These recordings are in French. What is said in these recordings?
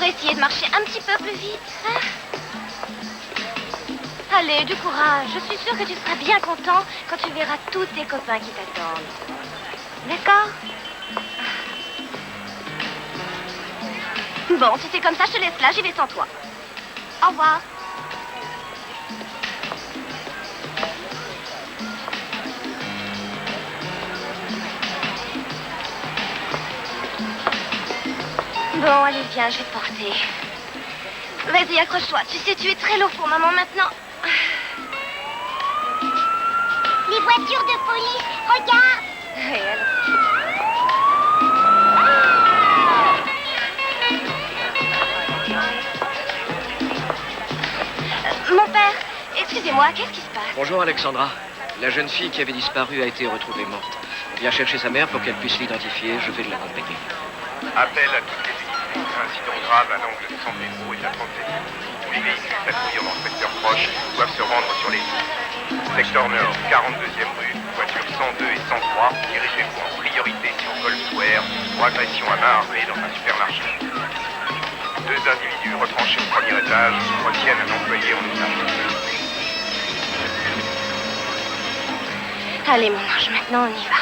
pourrais essayer de marcher un petit peu plus vite, hein? Allez, du courage. Je suis sûre que tu seras bien content quand tu verras tous tes copains qui t'attendent. D'accord? Bon, si c'est comme ça, je te laisse là, j'y vais sans toi. Au revoir. Bon, allez, viens, je vais te porter. Vas-y, accroche-toi. Tu sais, tu es très lourd pour maman maintenant. Les voitures de police, regarde! Oui, alors. Mon père, excusez-moi, qu'est-ce qui se passe? Bonjour Alexandra. La jeune fille qui avait disparu a été retrouvée morte. On vient chercher sa mère pour qu'elle puisse l'identifier. Je vais l'accompagner. Appel à toutes les unités. Incident grave à l'angle de San Pedro et de la 37. Tous les véhicules patrouillant dans le secteur proche doivent se rendre sur les lieux. Secteur nord, 42e rue, voitures 102 et 103, dirigez-vous en priorité sur Gold Square pour agression à main armée dans un supermarché. 2 individus retranchés au premier étage retiennent un employé en otage. Allez, mon ange, maintenant on y va.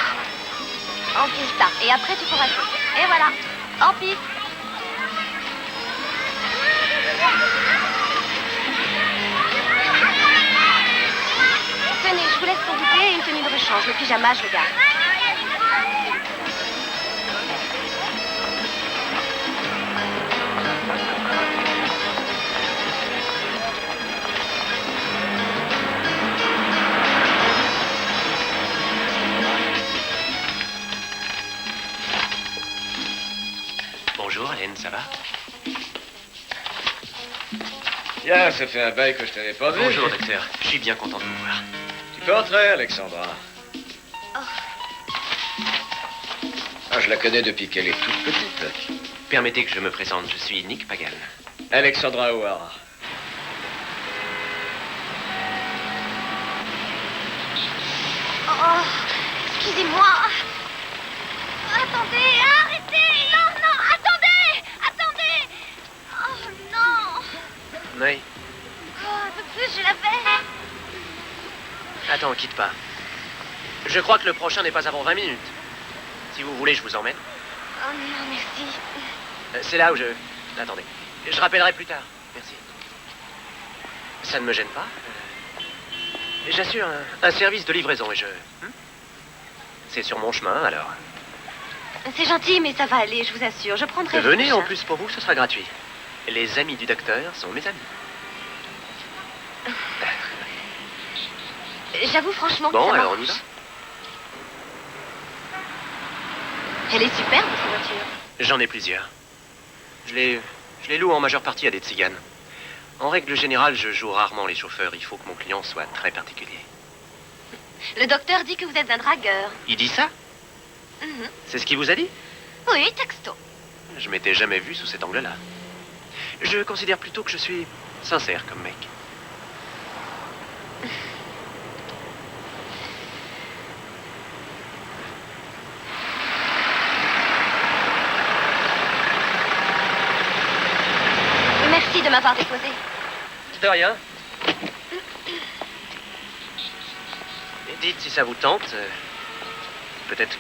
En piste, et après tu pourras sauter. Et voilà, en piste. Tenez, je vous laisse ton goûter et une tenue de rechange. Le pyjama, je le garde. Bonjour, Hélène, ça va? Tiens, ça fait un bail que je t'avais pas vu. Bonjour, docteur. Je suis bien content de vous voir. Tu peux entrer, Alexandra. Ah, je la connais depuis qu'elle est toute petite. Permettez que je me présente, je suis Nick Pagan. Alexandra O'Hara. Oh, excusez-moi. Attendez, arrêtez. Non, non, attendez. Attendez. Oh, non. Oui. Oh, un peu plus, je l'avais. Attends, quitte pas. Je crois que le prochain n'est pas avant 20 minutes. Si vous voulez, je vous emmène. Oh non, merci. C'est là où je... Attendez. Je rappellerai plus tard. Merci. Ça ne me gêne pas. J'assure un service de livraison et je... C'est sur mon chemin, alors. C'est gentil, mais ça va aller, je vous assure. Je prendrai... le Venez, en prochain. plus, pour vous, ce sera gratuit. Les amis du docteur sont mes amis. J'avoue franchement que Bon, ça alors on y va. m'arrange. Elle est superbe, cette voiture. J'en ai plusieurs. Je les loue en majeure partie à des tziganes. En règle générale, je joue rarement les chauffeurs. Il faut que mon client soit très particulier. Le docteur dit que vous êtes un dragueur. Il dit ça? Mhm. C'est ce qu'il vous a dit? Oui, texto. Je m'étais jamais vu sous cet angle-là. Je considère plutôt que je suis sincère comme mec. Merci de m'avoir déposé. De rien. Et dites si ça vous tente. Peut-être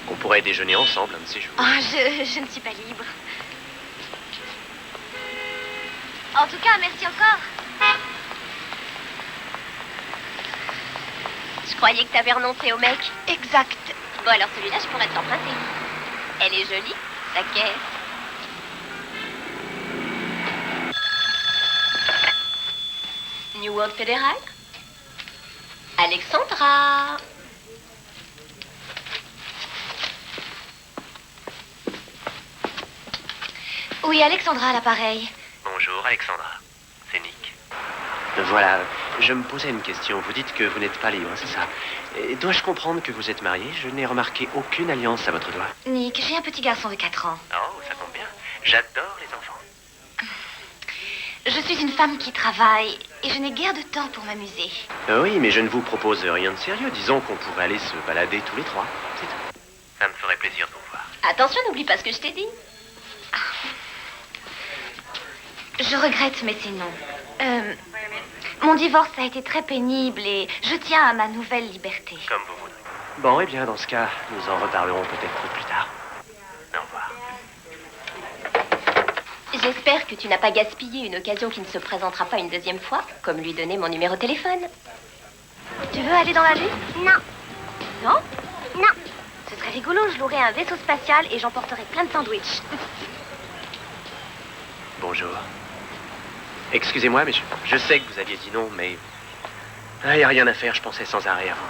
qu'on pourrait déjeuner ensemble un de ces jours. Oh, je ne suis pas libre. En tout cas, merci encore. Je croyais que t'avais renoncé au mec. Exact. Bon, alors celui-là, je pourrais te l'emprunter. Elle est jolie, ta caisse. New World Fédéral? Alexandra. Oui, Alexandra à l'appareil. Bonjour, Alexandra. C'est Nick. Voilà, je me posais une question. Vous dites que vous n'êtes pas libre, c'est ça? Et dois-je comprendre que vous êtes marié? Je n'ai remarqué aucune alliance à votre doigt. Nick, j'ai un petit garçon de 4 ans. Oh, ça tombe bien. J'adore les enfants. Je suis une femme qui travaille et je n'ai guère de temps pour m'amuser. Oui, mais je ne vous propose rien de sérieux. Disons qu'on pourrait aller se balader tous les trois. C'est tout. Ça me ferait plaisir de vous voir. Attention, n'oublie pas ce que je t'ai dit. Je regrette, mais c'est non. Mon divorce a été très pénible et je tiens à ma nouvelle liberté. Comme vous voudrez. Bon, eh bien, dans ce cas, nous en reparlerons peut-être plus tard. Au revoir. J'espère que tu n'as pas gaspillé une occasion qui ne se présentera pas une deuxième fois, comme lui donner mon numéro de téléphone. Tu veux aller dans la Lune? Non, Non? non. Ce serait rigolo, je louerais un vaisseau spatial et j'emporterais plein de sandwichs. Bonjour. Excusez-moi, mais je sais que vous aviez dit non, mais... Il n'y a rien à faire, je pensais sans arrêt à vous.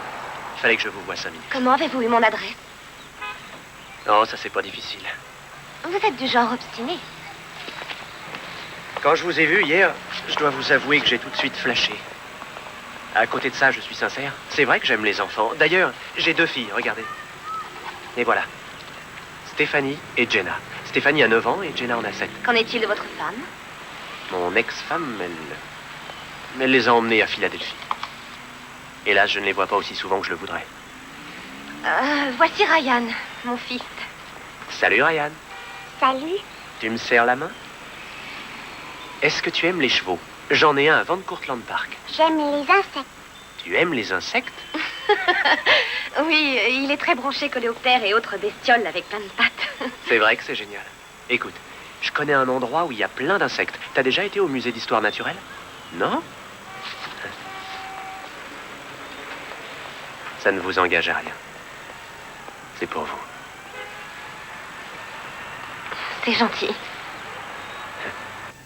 Il fallait que je vous voie 5 minutes. Comment avez-vous eu mon adresse? Non, ça c'est pas difficile. Vous êtes du genre obstiné. Quand je vous ai vu hier, je dois vous avouer que j'ai tout de suite flashé. À côté de ça, je suis sincère. C'est vrai que j'aime les enfants. D'ailleurs, j'ai 2 filles, regardez. Et voilà. Stéphanie et Jenna. Stéphanie a 9 ans et Jenna en a 7. Qu'en est-il de votre femme? Mon ex-femme, elle les a emmenés à Philadelphie. Hélas, je ne les vois pas aussi souvent que je le voudrais. Voici Ryan, mon fils. Salut Ryan. Salut. Tu me serres la main? Est-ce que tu aimes les chevaux? J'en ai un à Van Courtland Park. J'aime les insectes. Tu aimes les insectes? Oui, il est très branché coléoptères et autres bestioles avec plein de pattes. C'est vrai que c'est génial. Écoute, je connais un endroit où il y a plein d'insectes. T'as déjà été au musée d'histoire naturelle? Non? Ça ne vous engage à rien. C'est pour vous. C'est gentil.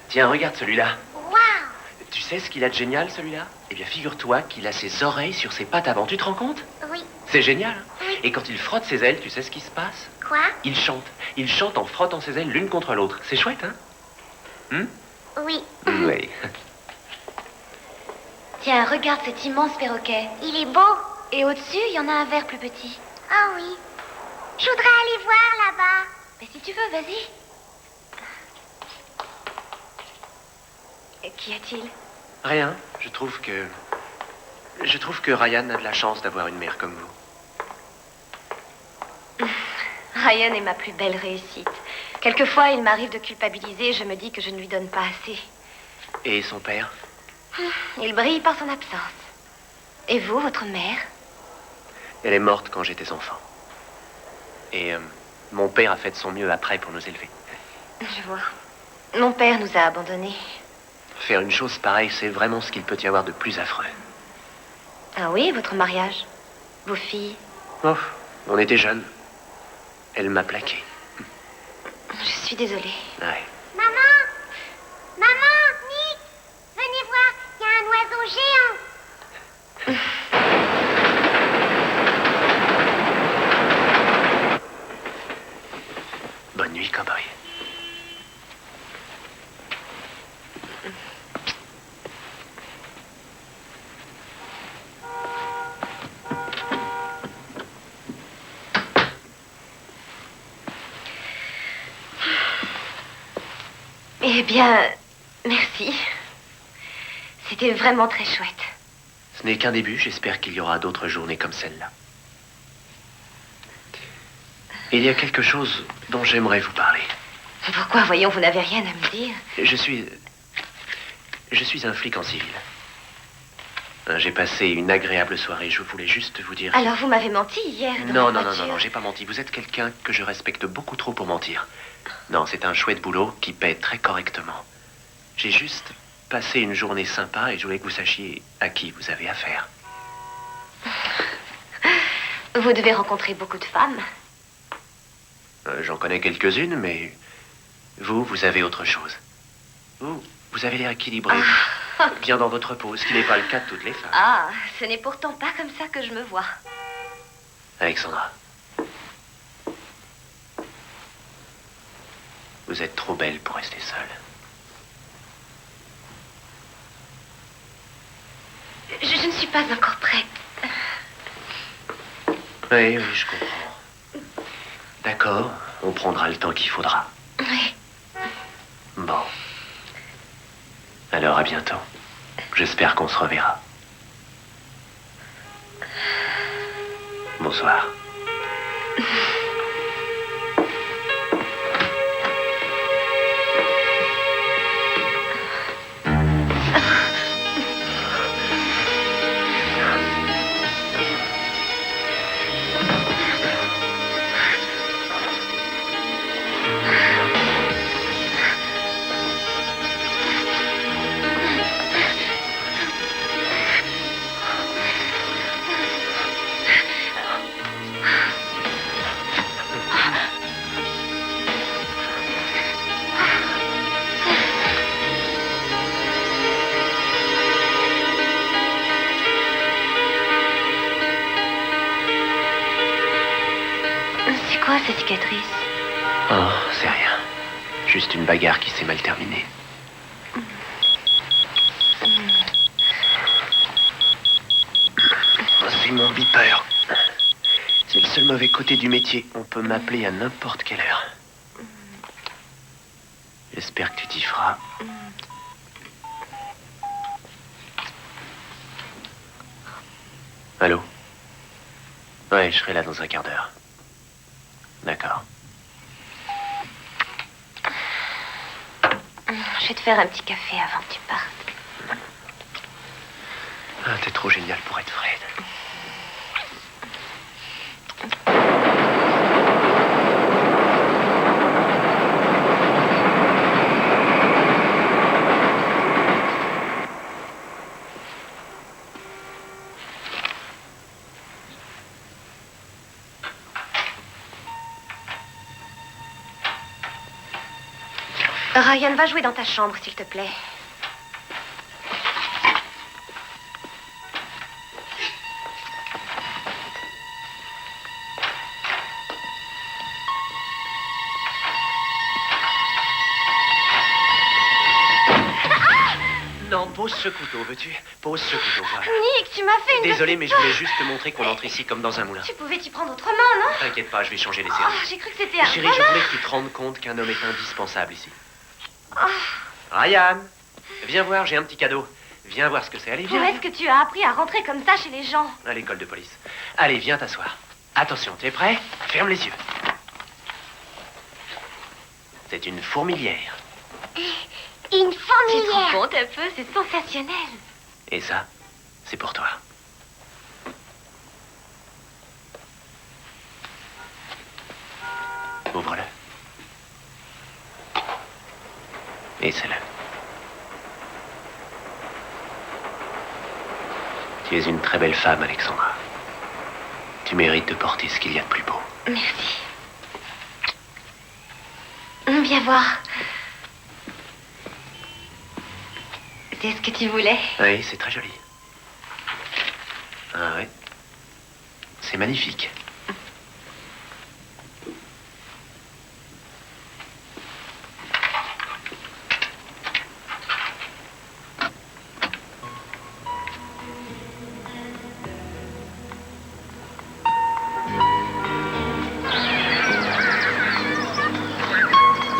Tiens, regarde celui-là. Waouh. Tu sais ce qu'il a de génial, celui-là? Eh bien, figure-toi qu'il a ses oreilles sur ses pattes avant. Tu te rends compte? Oui. C'est génial, hein? Oui. Et quand il frotte ses ailes, tu sais ce qui se passe? Quoi? Il chante. Il chante en frottant ses ailes l'une contre l'autre. C'est chouette, hein? Oui. Oui. Tiens, regarde cet immense perroquet. Il est beau. Et au-dessus, il y en a un vert plus petit. Ah oui. Je voudrais aller voir là-bas. Mais si tu veux, vas-y. Et qu'y a-t-il? Rien. Je trouve que Ryan a de la chance d'avoir une mère comme vous. Ryan est ma plus belle réussite. Quelquefois, il m'arrive de culpabiliser et je me dis que je ne lui donne pas assez. Et son père? Il brille par son absence. Et vous, votre mère? Elle est morte quand j'étais enfant. Et mon père a fait de son mieux après pour nous élever. Je vois. Mon père nous a abandonnés. Faire une chose pareille, c'est vraiment ce qu'il peut y avoir de plus affreux. Ah oui, votre mariage? Vos filles? Oh, on était jeunes. Elle m'a plaqué. Je suis désolée. Ouais. Maman. Maman, Nick. Venez voir. Il y a un oiseau géant. Bonne nuit, cowboy. Eh bien, merci. C'était vraiment très chouette. Ce n'est qu'un début, j'espère qu'il y aura d'autres journées comme celle-là. Il y a quelque chose dont j'aimerais vous parler. Pourquoi, voyons, vous n'avez rien à me dire? Je suis un flic en civil. J'ai passé une agréable soirée, je voulais juste vous dire... Alors, vous m'avez menti hier dans Non, la non, non, voiture. non, non, j'ai pas menti. Vous êtes quelqu'un que je respecte beaucoup trop pour mentir. Non, c'est un chouette boulot qui paie très correctement. J'ai juste passé une journée sympa et je voulais que vous sachiez à qui vous avez affaire. Vous devez rencontrer beaucoup de femmes. J'en connais quelques-unes, mais vous avez autre chose. Vous avez l'air équilibré, bien dans votre peau, ce qui n'est pas le cas de toutes les femmes. Ah, ce n'est pourtant pas comme ça que je me vois. Alexandra, vous êtes trop belle pour rester seule. Je ne suis pas encore prête. Oui, oui, je comprends. D'accord, on prendra le temps qu'il faudra. Oui. Bon. Alors, à bientôt. J'espère qu'on se reverra. Bonsoir. C'est quoi cette cicatrice? Oh, c'est rien. Juste une bagarre qui s'est mal terminée. C'est mon beeper. C'est le seul mauvais côté du métier. On peut m'appeler à n'importe quelle heure. J'espère que tu t'y feras. Allô? Ouais, je serai là dans un quart d'heure. D'accord. Je vais te faire un petit café avant que tu partes. Ah, t'es trop génial pour être Fred. Ryan, va jouer dans ta chambre, s'il te plaît. Non, pose ce couteau, veux-tu? Pose ce couteau, voilà. Nick, tu m'as fait une... Désolé, mais je voulais juste te montrer qu'on entre ici comme dans un moulin. Tu pouvais t'y prendre autrement, non? T'inquiète pas, je vais changer les Oh, séries. j'ai cru que c'était un... Chérie, je voulais que tu te rendes compte qu'un homme est indispensable ici. Ryan, viens voir, j'ai un petit cadeau. Viens voir ce que c'est. Allez, Où viens. est-ce que tu as appris à rentrer comme ça chez les gens? À l'école de police. Allez, viens t'asseoir. Attention, t'es prêt? Ferme les yeux. C'est une fourmilière. Une Tu te fourmilière. rends compte un peu? C'est sensationnel. Et ça, c'est pour toi. Ouvre-le. Et c'est-le. Tu es une très belle femme, Alexandra. Tu mérites de porter ce qu'il y a de plus beau. Merci. Viens voir. C'est ce que tu voulais. Oui, c'est très joli. Ah ouais. C'est magnifique.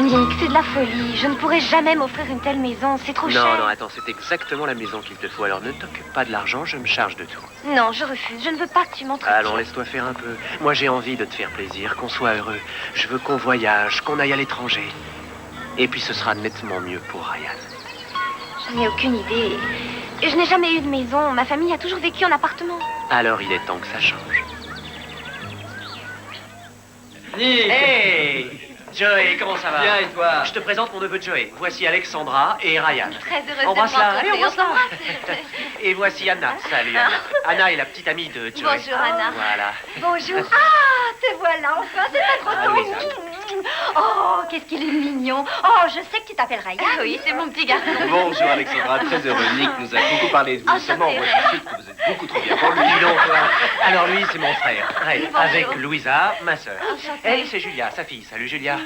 Nick, c'est de la folie. Je ne pourrais jamais m'offrir une telle maison. C'est trop cher. Non, attends, c'est exactement la maison qu'il te faut. Alors ne t'occupe pas de l'argent, je me charge de tout. Non, je refuse. Je ne veux pas que tu m'entretiennes. Allons, laisse-toi faire un peu. Moi, j'ai envie de te faire plaisir, qu'on soit heureux. Je veux qu'on voyage, qu'on aille à l'étranger. Et puis ce sera nettement mieux pour Ryan. Je n'ai aucune idée. Je n'ai jamais eu de maison. Ma famille a toujours vécu en appartement. Alors il est temps que ça change. Nick! Hey Joey, comment ça va? Bien, et toi? Je te présente mon neveu Joey. Voici Alexandra et Ryan. Très heureuse Embrasse-la. de te Allez, rencontrer. embrasse-la. On s'embrasse. Et voici Anna. Salut Anna. Anna est la petite amie de Joey. Bonjour, Anna. Voilà. Bonjour. Ah, te voilà enfin, c'est pas trop Ah, tôt. Louisa. Oh, qu'est-ce qu'il est mignon. Oh, je sais que tu t'appelles Ryan. Oui, c'est mon petit garçon. Bonjour Alexandra, très heureux. Nick nous a beaucoup parlé de vous. Enchanté. Seulement, moi je trouve que vous êtes beaucoup trop bien pour lui. Dis donc, toi. Alors lui, c'est mon frère. Ouais, Bonjour. avec Louisa, ma sœur. Enchantée. Elle, c'est Julia, sa fille. Salut Julia.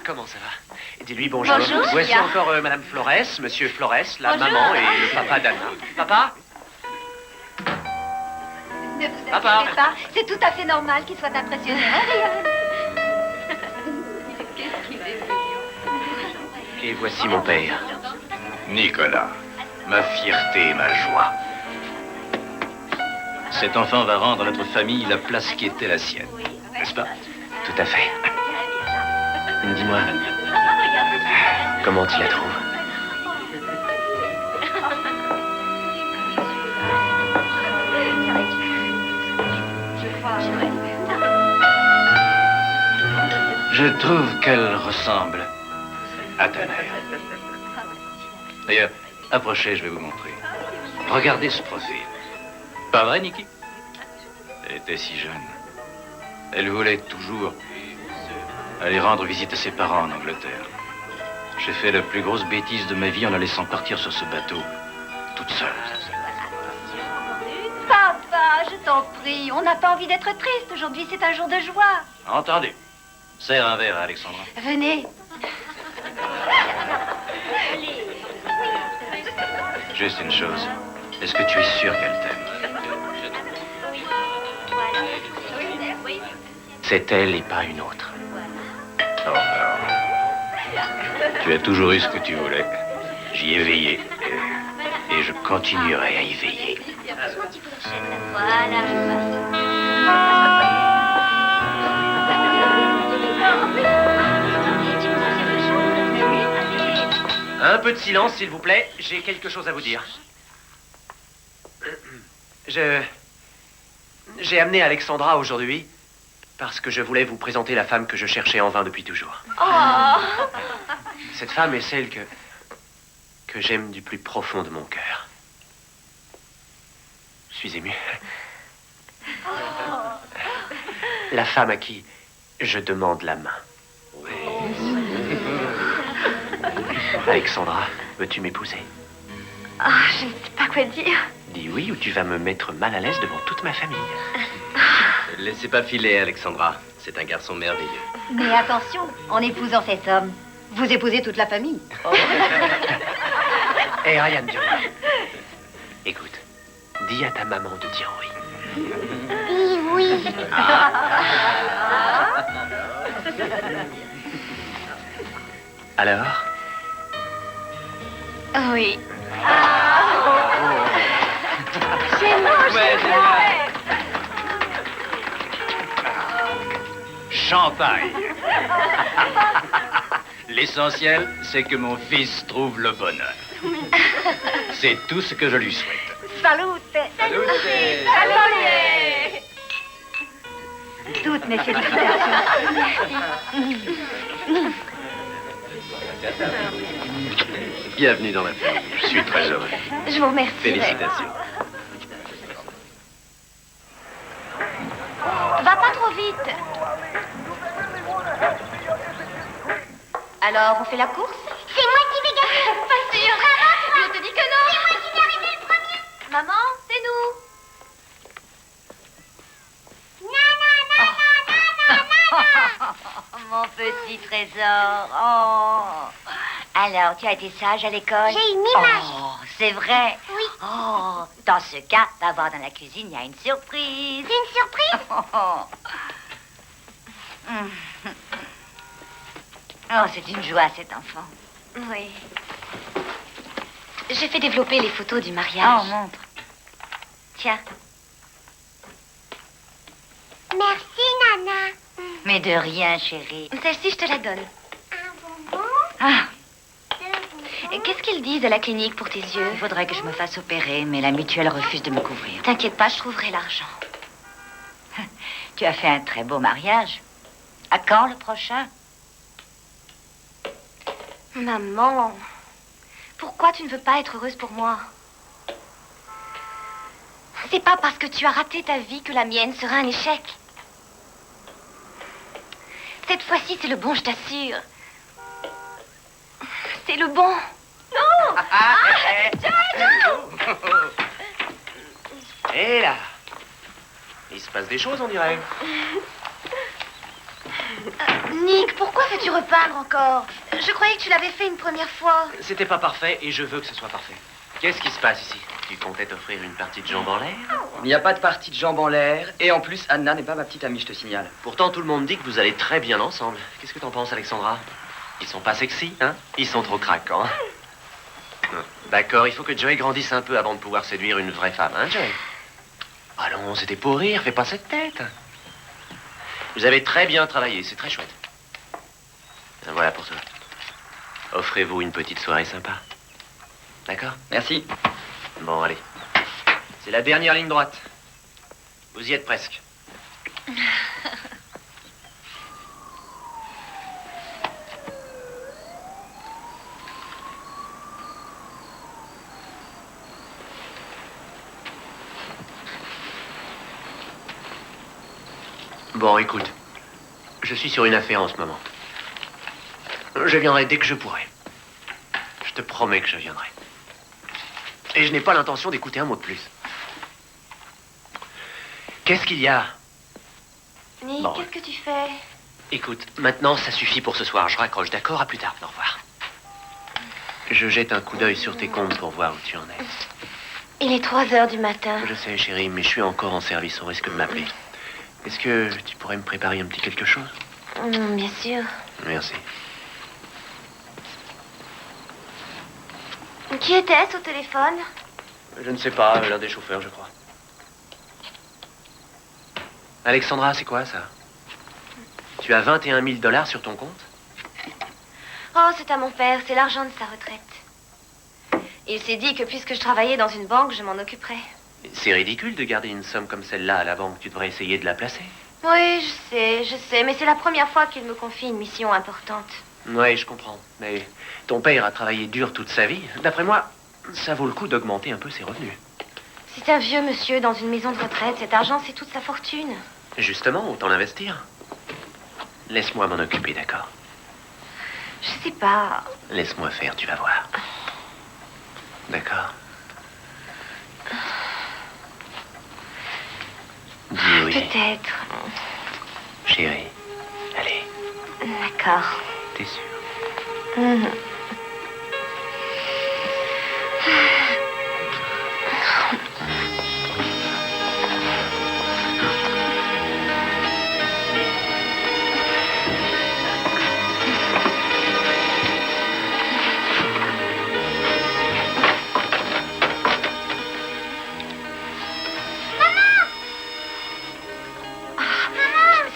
Comment ça va? Dis-lui bonjour. Bonjour, Voici Julia. encore Madame Flores, Monsieur Flores, la Bonjour. maman et le papa d'Anna. Papa? Ne vous Papa. inquiétez pas, c'est tout à fait normal qu'il soit impressionné. Hein, Ryan? Qu'est-ce qu'il est mignon. Et voici mon père. Nicolas, ma fierté et ma joie. Cet enfant va rendre à notre famille la place qui était la sienne, n'est-ce pas? Tout à fait. Dis-moi, comment tu la trouves? Je trouve qu'elle ressemble à ta mère. D'ailleurs, approchez, je vais vous montrer. Regardez ce profil. Pas vrai, Nicky? Elle était si jeune. Elle voulait toujours aller rendre visite à ses parents en Angleterre. J'ai fait la plus grosse bêtise de ma vie en la laissant partir sur ce bateau, toute seule. Papa, je t'en prie, on n'a pas envie d'être triste. Aujourd'hui, c'est un jour de joie. Entendez, Serre un verre à Alexandra. Venez. Juste une chose. Est-ce que tu es sûr qu'elle t'aime? C'est elle et pas une autre. Oh non. Tu as toujours eu ce que tu voulais. J'y ai veillé. Et je continuerai à y veiller. Voilà, Un peu de silence, s'il vous plaît. J'ai quelque chose à vous dire. J'ai amené Alexandra aujourd'hui parce que je voulais vous présenter la femme que je cherchais en vain depuis toujours. Oh. Cette femme est celle que j'aime du plus profond de mon cœur. Je suis ému. La femme à qui je demande la main. Alexandra, veux-tu m'épouser? Oh, je ne sais pas quoi dire. Dis oui ou tu vas me mettre mal à l'aise devant toute ma famille. Ne laissez pas filer, Alexandra. C'est un garçon merveilleux. Mais attention, en épousant cet homme, vous épousez toute la famille. Hé, Ryan, John. Écoute, dis à ta maman de dire oui. Dis oui. Alors? Oui. Champagne. L'essentiel, c'est que mon fils trouve le bonheur. C'est tout ce que je lui souhaite. Salute. Salute. Toutes mes félicitations. Bienvenue dans la famille. Je suis très heureux. Je vous remercie. Félicitations. Va pas trop vite. Alors, on fait la course? C'est moi qui vais gagner. Pas sûr. Je te dis que non. C'est moi qui vais arriver le premier. Maman, c'est nous. Mon petit trésor. Oh. Alors, tu as été sage à l'école? J'ai une image. Oh, c'est vrai? Oui. Oh, dans ce cas, va voir dans la cuisine, il y a une surprise. C'est une surprise. Oh, c'est une joie, cet enfant. Oui. J'ai fait développer les photos du Oh, mariage. montre. Tiens. Merci, Nana. Mais de rien, chérie. Celle-ci, je te la donne. Un bonbon, Ah, 2 bonbons. Qu'est-ce qu'ils disent à la clinique pour tes yeux? il faudrait que je me fasse opérer, mais la mutuelle refuse de me couvrir. T'inquiète pas, je trouverai l'argent. Tu as fait un très beau mariage. À quand le prochain? Maman, pourquoi tu ne veux pas être heureuse pour moi? C'est pas parce que tu as raté ta vie que la mienne sera un échec. Cette fois-ci, c'est le bon, je t'assure. C'est le bon. Non! Hé là! Il se passe des choses, on dirait. Nick, pourquoi veux-tu repeindre encore? Je croyais que tu l'avais fait une première fois. C'était pas parfait et je veux que ce soit parfait. Qu'est-ce qui se passe ici? Tu comptais t'offrir une partie de jambes en l'air? Il n'y a pas de partie de jambes en l'air. Et en plus, Anna n'est pas ma petite amie, je te signale. Pourtant, tout le monde dit que vous allez très bien ensemble. Qu'est-ce que t'en penses, Alexandra? Ils sont pas sexy, hein? Ils sont trop craquants. D'accord, il faut que Joey grandisse un peu avant de pouvoir séduire une vraie femme, hein, Joey? Allons, c'était pour rire, fais pas cette tête. Vous avez très bien travaillé, c'est très chouette. Voilà pour toi. Offrez-vous une petite soirée sympa. D'accord? Merci. Bon, allez. C'est la dernière ligne droite. Vous y êtes presque. Bon, écoute. Je suis sur une affaire en ce moment. Je viendrai dès que je pourrai. Je te promets que je viendrai. Et je n'ai pas l'intention d'écouter un mot de plus. Qu'est-ce qu'il y a? Nick, Bon. qu'est-ce que tu fais? Écoute, maintenant, ça suffit pour ce soir. Je raccroche, d'accord? À plus tard. Au revoir. Je jette un coup d'œil sur tes comptes pour voir où tu en es. Il est 3 heures du matin. Je sais, chérie, mais je suis encore en service. On risque de m'appeler. Est-ce que tu pourrais me préparer un petit quelque chose? Bien sûr. Merci. Qui était-ce au téléphone? Je ne sais pas, l'un des chauffeurs, je crois. Alexandra, c'est quoi ça? Tu as 21 000 $ sur ton compte? Oh, c'est à mon père, c'est l'argent de sa retraite. Il s'est dit que puisque je travaillais dans une banque, je m'en occuperais. C'est ridicule de garder une somme comme celle-là à la banque. Tu devrais essayer de la placer. Oui, je sais, mais c'est la première fois qu'il me confie une mission importante. Oui, je comprends. Mais ton père a travaillé dur toute sa vie. D'après moi, ça vaut le coup d'augmenter un peu ses revenus. C'est un vieux monsieur dans une maison de retraite. Cet argent, c'est toute sa fortune. Justement, autant l'investir. Laisse-moi m'en occuper, d'accord? Je sais pas. Laisse-moi faire, tu vas voir. D'accord? Dis oui. Peut-être. Chérie, allez, D'accord. t'es sûre? Mhm.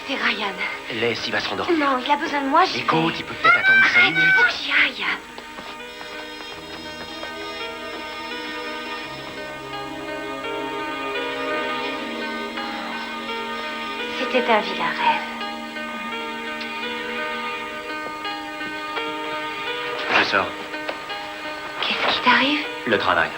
C'est Ryan. Laisse, il va se rendormir. Non, il a besoin de moi, j'y vais. Écoute, il peut peut-être attendre 5 Arrête, il minutes. faut que j'y aille. C'était un vilain rêve. Je sors. Qu'est-ce qui t'arrive? Le travail.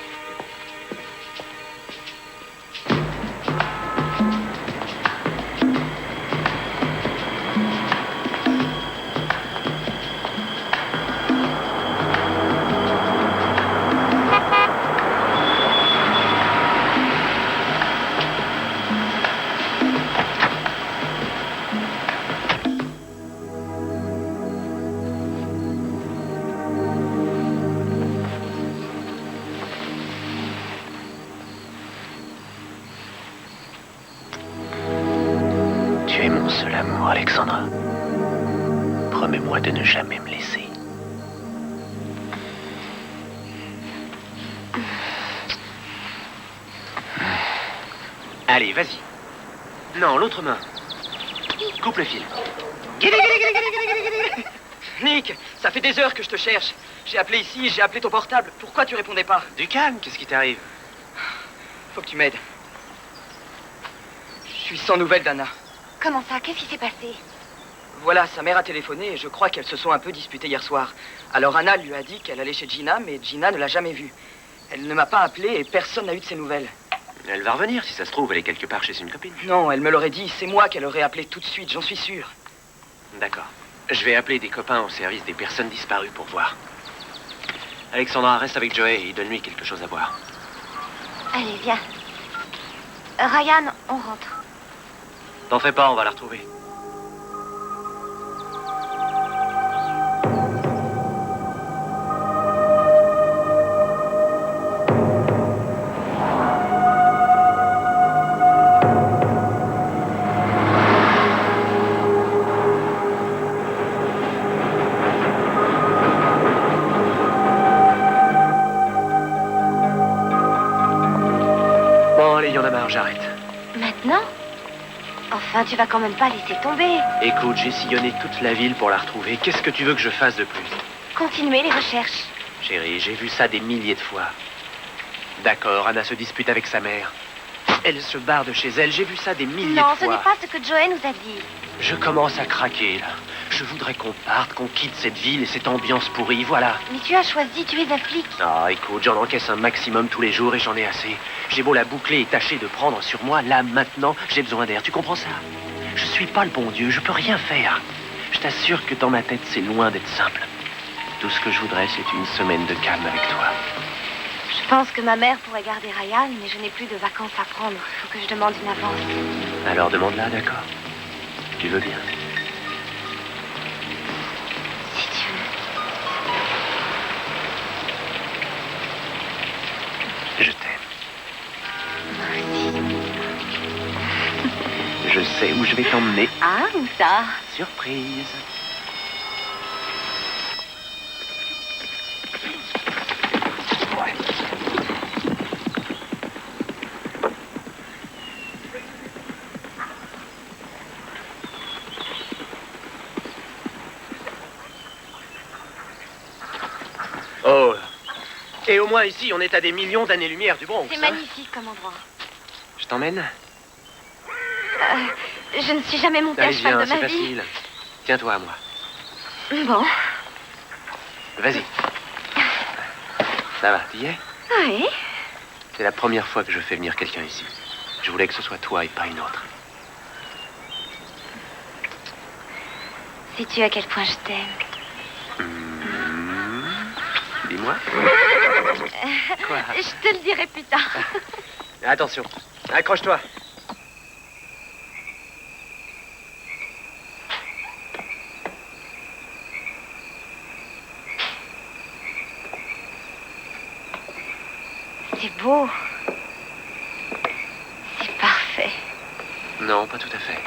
Tu es mon seul amour, Alexandra. Promets-moi de ne jamais me laisser. Allez, vas-y. Non, l'autre main. Coupe le fil. Nick, ça fait des heures que je te cherche. J'ai appelé ici, j'ai appelé ton portable. Pourquoi tu répondais pas? Du calme, qu'est-ce qui t'arrive? Faut que tu m'aides. Je suis sans nouvelles d'Anna. Comment ça? Qu'est-ce qui s'est passé? Voilà, sa mère a téléphoné et je crois qu'elles se sont un peu disputées hier soir. Alors Anna lui a dit qu'elle allait chez Gina, mais Gina ne l'a jamais vue. Elle ne m'a pas appelé et personne n'a eu de ses nouvelles. Elle va revenir, si ça se trouve, elle est quelque part chez une copine. Non, elle me l'aurait dit, c'est moi qu'elle aurait appelé tout de suite, j'en suis sûr. D'accord. Je vais appeler des copains au service des personnes disparues pour voir. Alexandra, reste avec Joey et donne-lui quelque chose à boire. Allez, viens. Ryan, on rentre. T'en fais pas, on va la retrouver. Bon, allez, y en a marre, j'arrête. Maintenant? Enfin, tu vas quand même pas laisser tomber. Écoute, j'ai sillonné toute la ville pour la retrouver. Qu'est-ce que tu veux que je fasse de plus? Continuez les recherches. Chérie, j'ai vu ça des milliers de fois. D'accord, Anna se dispute avec sa mère. Elle se barre de chez elle, j'ai vu ça des milliers Non, de ce fois. n'est pas ce que Joey nous a dit. Je commence à craquer, là. Je voudrais qu'on parte, qu'on quitte cette ville et cette ambiance pourrie, voilà. Mais tu as choisi, tu es un flic. Ah, écoute, j'en encaisse un maximum tous les jours et j'en ai assez. J'ai beau la boucler et tâcher de prendre sur moi, là, maintenant, j'ai besoin d'air. Tu comprends ça? Je suis pas le bon Dieu, je peux rien faire. Je t'assure que dans ma tête, c'est loin d'être simple. Tout ce que je voudrais, c'est une semaine de calme avec toi. Je pense que ma mère pourrait garder Ryan, mais je n'ai plus de vacances à prendre. Il faut que je demande une avance. Alors demande-la, d'accord? Tu veux bien? vais t'emmener. Ah, où ça? Surprise. Oh. Et au moins ici, on est à des millions d'années-lumière du Bronx. C'est hein. magnifique comme endroit. Je t'emmène? Je ne suis jamais montée à Allez, cheval viens, de ma c'est vie. facile. Tiens-toi à moi. Bon, Vas-y. Ça va, t'y es? oui. C'est la première fois que je fais venir quelqu'un ici. Je voulais que ce soit toi et pas une autre. Sais-tu à quel point je t'aime? Dis-moi. Quoi? Je te le dirai plus tard. Attention, accroche-toi. C'est beau. C'est parfait. Non, pas tout à fait.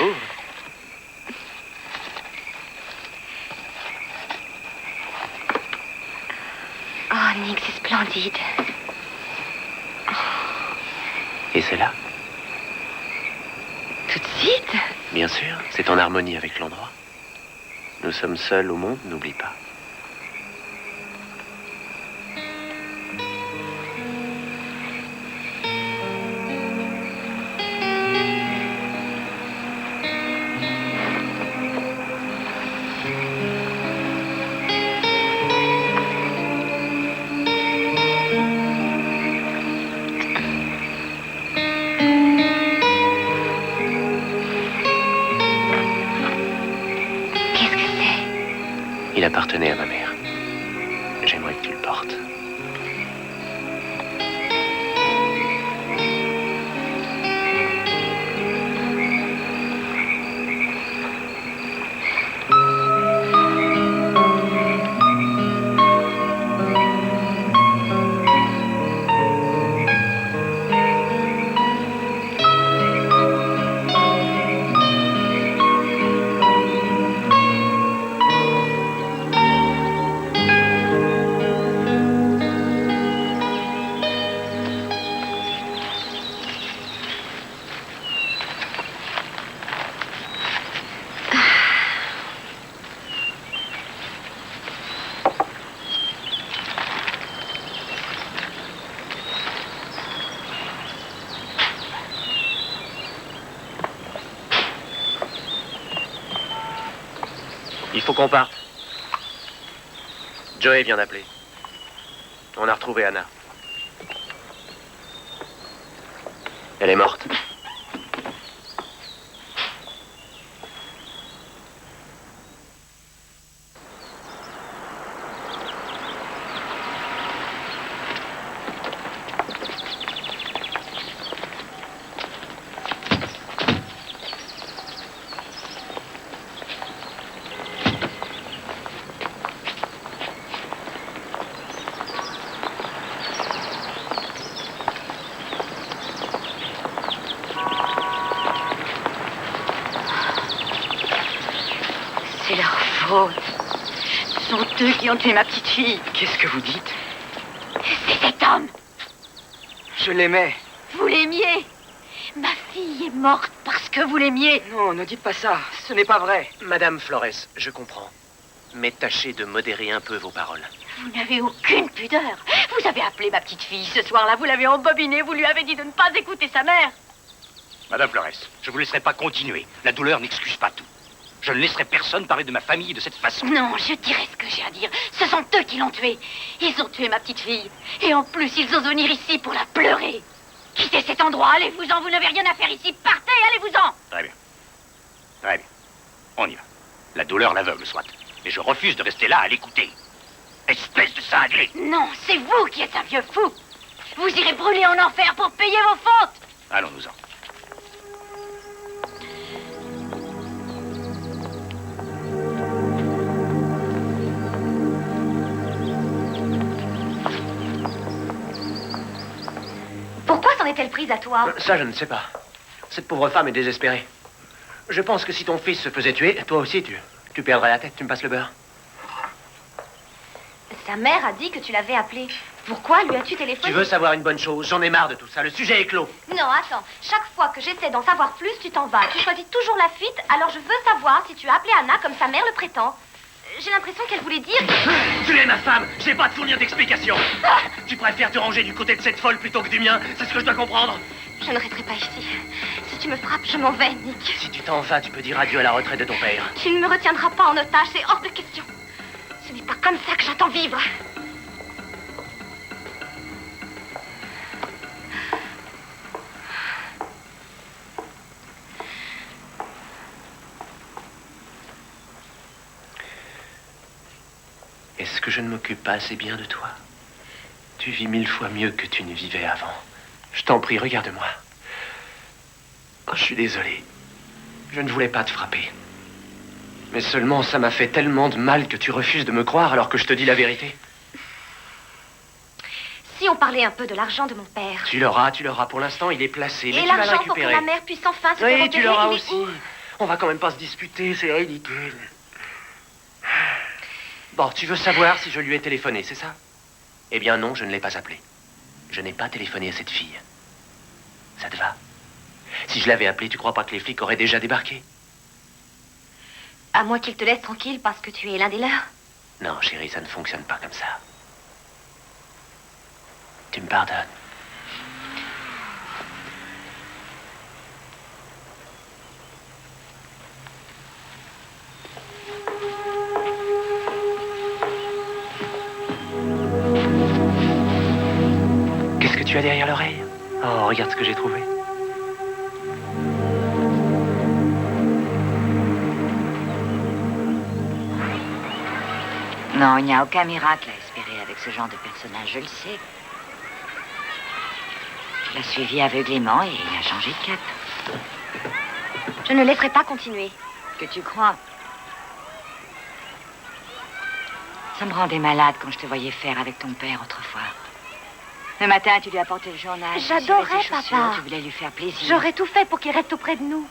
Ouvre. Oh, Nick, c'est splendide. Et c'est là? Tout de suite? Bien sûr, c'est en harmonie avec l'endroit. Nous sommes seuls au monde, n'oublie pas. Qu'est-ce que c'est? Il appartenait à ma mère. J'aimerais que tu le portes. Il faut qu'on parte. Joey vient d'appeler. On a retrouvé Anna. Elle est morte. C'est leur faute. Ce sont eux qui ont tué ma petite fille. Qu'est-ce que vous dites? C'est cet homme. Je l'aimais. Vous l'aimiez. Ma fille est morte parce que vous l'aimiez. Non, ne dites pas ça. Ce n'est pas vrai. Madame Flores, je comprends. Mais tâchez de modérer un peu vos paroles. Vous n'avez aucune pudeur. Vous avez appelé ma petite fille ce soir-là, vous l'avez embobinée, vous lui avez dit de ne pas écouter sa mère. Madame Flores, je vous laisserai pas continuer. La douleur n'excuse pas tout. Je ne laisserai personne parler de ma famille de cette façon. Non, je dirai ce que j'ai à dire. Ce sont eux qui l'ont tuée. Ils ont tué ma petite fille. Et en plus, ils osent venir ici pour la pleurer. Quittez cet endroit, allez-vous-en, vous n'avez rien à faire ici. Partez, allez-vous-en. Très bien. Très bien. On y va. La douleur l'aveugle, soit. Mais je refuse de rester là à l'écouter. Espèce de cinglé. Non, c'est vous qui êtes un vieux fou. Vous irez brûler en enfer pour payer vos fautes. Allons-nous-en. est-elle prise à toi? Ça, je ne sais pas. Cette pauvre femme est désespérée. Je pense que si ton fils se faisait tuer, toi aussi, tu perdrais la tête. Tu me passes le beurre? Sa mère a dit que tu l'avais appelée. Pourquoi lui as-tu téléphoné? Tu veux savoir une bonne chose? J'en ai marre de tout ça. Le sujet est clos. Non, attends. Chaque fois que j'essaie d'en savoir plus, tu t'en vas. Tu choisis toujours la fuite, alors je veux savoir si tu as appelé Anna comme sa mère le prétend. J'ai l'impression qu'elle voulait dire... Tu es ma femme. Je n'ai pas à te fournir d'explications. Tu préfères te ranger du côté de cette folle plutôt que du mien. C'est ce que je dois comprendre. Je ne resterai pas ici. Si tu me frappes, je m'en vais, Nick. Si tu t'en vas, tu peux dire adieu à la retraite de ton père. Tu ne me retiendras pas en otage, c'est hors de question. Ce n'est pas comme ça que j'attends vivre. Est-ce que je ne m'occupe pas assez bien de toi? Tu vis 1000 fois mieux que tu ne vivais avant. Je t'en prie, regarde-moi. Oh, je suis désolé. Je ne voulais pas te frapper. Mais seulement, ça m'a fait tellement de mal que tu refuses de me croire alors que je te dis la vérité. Si on parlait un peu de l'argent de mon père. Tu l'auras. Pour l'instant, il est placé, mais Et tu vas le l'argent pour que récupérer. la mère puisse enfin se faire Oui, opérer, tu l'auras il est aussi. où? On va quand même pas se disputer, c'est ridicule. Bon, tu veux savoir si je lui ai téléphoné, c'est ça? Eh bien non, je ne l'ai pas appelé. Je n'ai pas téléphoné à cette fille. Ça te va? Si je l'avais appelée, tu crois pas que les flics auraient déjà débarqué? À moins qu'ils te laissent tranquille parce que tu es l'un des leurs. Non, chérie, ça ne fonctionne pas comme ça. Tu me pardonnes? Qu'est-ce que tu as derrière l'oreille? Oh, regarde ce que j'ai trouvé. Non, il n'y a aucun miracle à espérer avec ce genre de personnage, je le sais. Je l'ai suivi aveuglément et il a changé de cap. Je ne laisserai pas continuer. Que tu crois? Ça me rendait malade quand je te voyais faire avec ton père autrefois. Le matin, tu lui apportais le journal. tu J'adorais suivais ses chaussures, papa. Tu voulais lui faire plaisir. J'aurais tout fait pour qu'il reste auprès de nous.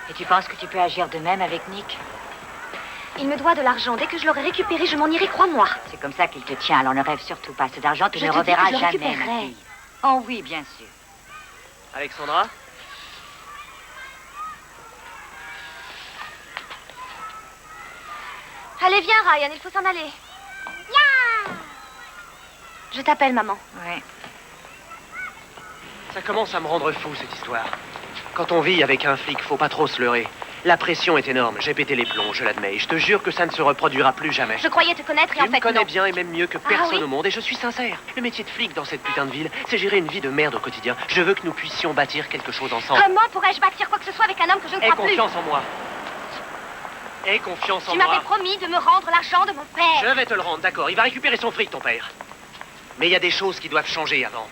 Et tu penses que tu peux agir de même avec Nick? Il me doit de l'argent. Dès que je l'aurai récupéré, je m'en irai, crois-moi. C'est comme ça qu'il te tient, alors ne rêve surtout pas. Cet argent, tu Je ne te le dis que reverras je le jamais, ma récupérerai. fille. Oh oui, bien sûr. Alexandra? Allez, viens, Ryan, il faut s'en aller. Je t'appelle, maman. Ouais. Ça commence à me rendre fou, cette histoire. Quand on vit avec un flic, faut pas trop se leurrer. La pression est énorme. J'ai pété les plombs, je l'admets. Et je te jure que ça ne se reproduira plus jamais. Je croyais te connaître et Tu en fait, me connais non. bien et même mieux que personne oui au monde. Et je suis sincère. Le métier de flic dans cette putain de ville, c'est gérer une vie de merde au quotidien. Je veux que nous puissions bâtir quelque chose ensemble. Comment pourrais-je bâtir quoi que ce soit avec un homme que je ne Aie crois plus? confiance en moi. Aie confiance en Tu moi. m'avais promis de me rendre l'argent de mon père. Je vais te le rendre, d'accord. Il va récupérer son fric, ton père. Mais il y a des choses qui doivent changer avant.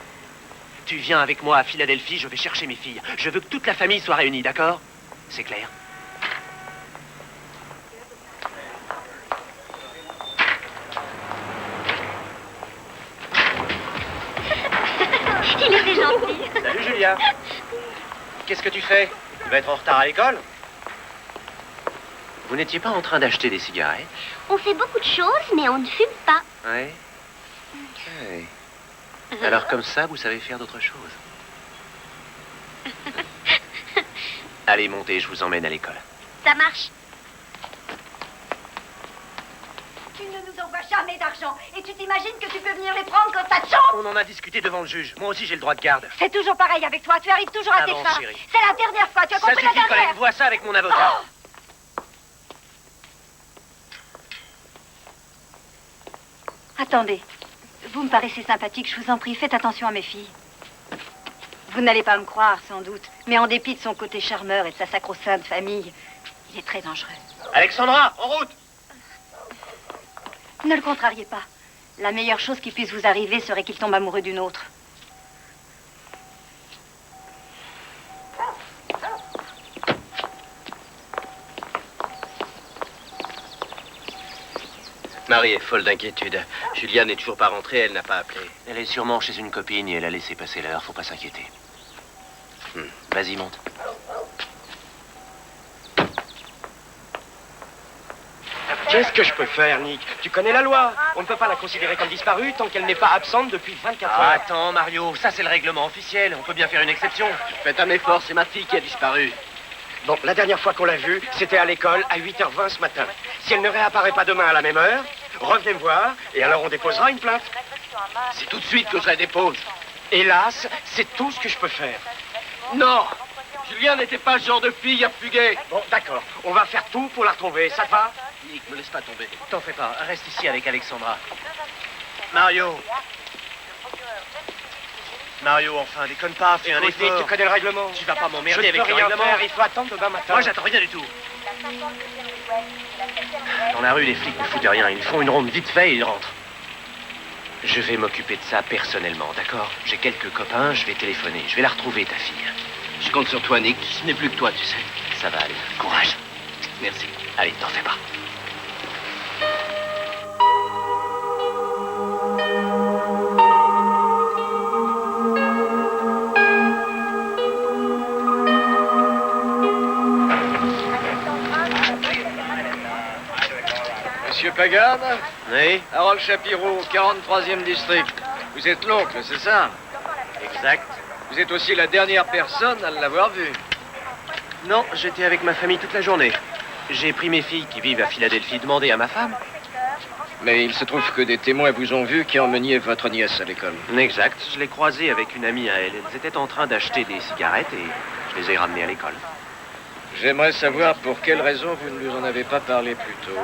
Tu viens avec moi à Philadelphie, je vais chercher mes filles. Je veux que toute la famille soit réunie, d'accord? C'est clair? Il était gentil. Salut, Julia. Qu'est-ce que tu fais? Tu vas être en retard à l'école? Vous n'étiez pas en train d'acheter des cigarettes? On fait beaucoup de choses, mais on ne fume pas. Oui. Ok. Alors comme ça, vous savez faire d'autres choses. Allez, montez, je vous emmène à l'école. Ça marche. Tu ne nous envoies jamais d'argent. Et tu t'imagines que tu peux venir les prendre quand ça te chante? On en a discuté devant le juge. Moi aussi, j'ai le droit de garde. C'est toujours pareil avec toi. Tu arrives toujours à tes Avance, fins. chérie. C'est la dernière fois. Tu as Ça compris la suffit, dernière? Colette. Vois ça avec mon avocat. Attendez. Vous me paraissez sympathique. Je vous en prie, faites attention à mes filles. Vous n'allez pas me croire, sans doute. Mais en dépit de son côté charmeur et de sa sacro-sainte famille, il est très dangereux. Alexandra, en route! Ne le contrariez pas. La meilleure chose qui puisse vous arriver serait qu'il tombe amoureux d'une autre. Marie est folle d'inquiétude. Julia n'est toujours pas rentrée, elle n'a pas appelé. Elle est sûrement chez une copine et elle a laissé passer l'heure, faut pas s'inquiéter. Vas-y, monte. Qu'est-ce que je peux faire, Nick? Tu connais la loi. On ne peut pas la considérer comme disparue tant qu'elle n'est pas absente depuis 24 heures. Attends, Mario, ça c'est le règlement officiel. On peut bien faire une exception. Faites un effort, c'est ma fille qui a disparu. Bon, la dernière fois qu'on l'a vue, c'était à l'école à 8h20 ce matin. Si elle ne réapparaît pas demain à la même heure, revenez me voir et alors on déposera une plainte. C'est tout de suite que je la dépose. Hélas, c'est tout ce que je peux faire. Non, Julia n'était pas ce genre de fille à fuguer. Bon, d'accord. On va faire tout pour la retrouver. Ça te va? Nick, me laisse pas tomber. T'en fais pas, reste ici avec Alexandra. Mario. Mario, enfin, déconne pas, fais un Écoute, effort. Nick, tu connais le règlement. Tu vas pas Je m'emmerder ne avec peux le rien règlement. faire, il faut attendre demain matin. Moi, j'attends rien du tout. Dans la rue, les flics ne foutent rien. Ils font une ronde vite fait et ils rentrent. Je vais m'occuper de ça personnellement, d'accord? J'ai quelques copains, je vais téléphoner. Je vais la retrouver, ta fille. Je compte sur toi, Nick. Ce n'est plus que toi, tu sais. Ça va aller. Courage. Merci. Allez, t'en fais pas. Monsieur Pagan? Oui, Harold Shapiro, 43e district. Vous êtes l'oncle, c'est ça? exact. Vous êtes aussi la dernière personne à l'avoir vu. Non, j'étais avec ma famille toute la journée. J'ai pris mes filles qui vivent à Philadelphie demander à ma femme. Mais il se trouve que des témoins vous ont vu qui emmeniez votre nièce à l'école. Exact. Je l'ai croisée avec une amie à elle. Elles étaient en train d'acheter des cigarettes et je les ai ramenées à l'école. J'aimerais savoir pour quelle raison vous ne nous en avez pas parlé plus tôt.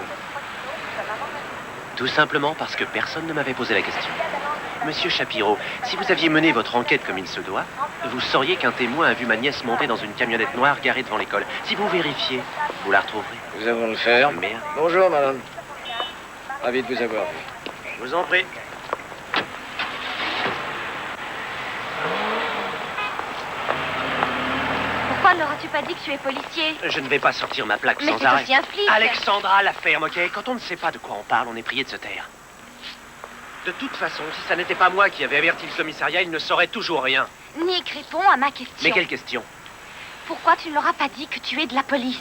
Tout simplement parce que personne ne m'avait posé la question. Monsieur Shapiro, si vous aviez mené votre enquête comme il se doit, vous sauriez qu'un témoin a vu ma nièce monter dans une camionnette noire garée devant l'école. Si vous vérifiez, vous la retrouverez. Nous allons le faire. Merde. Bonjour, madame. Ravi de vous avoir vu. Je vous en prie. Pourquoi ne leur as-tu pas dit que tu es policier? Je ne vais pas sortir ma plaque Mais sans c'est arrêt. aussi un flic. Alexandra, la ferme, ok? Quand on ne sait pas de quoi on parle, on est prié de se taire. De toute façon, si ça n'était pas moi qui avais averti le commissariat, il ne saurait toujours rien. Nick, réponds à ma question. Mais quelle question? Pourquoi tu ne leur as pas dit que tu es de la police?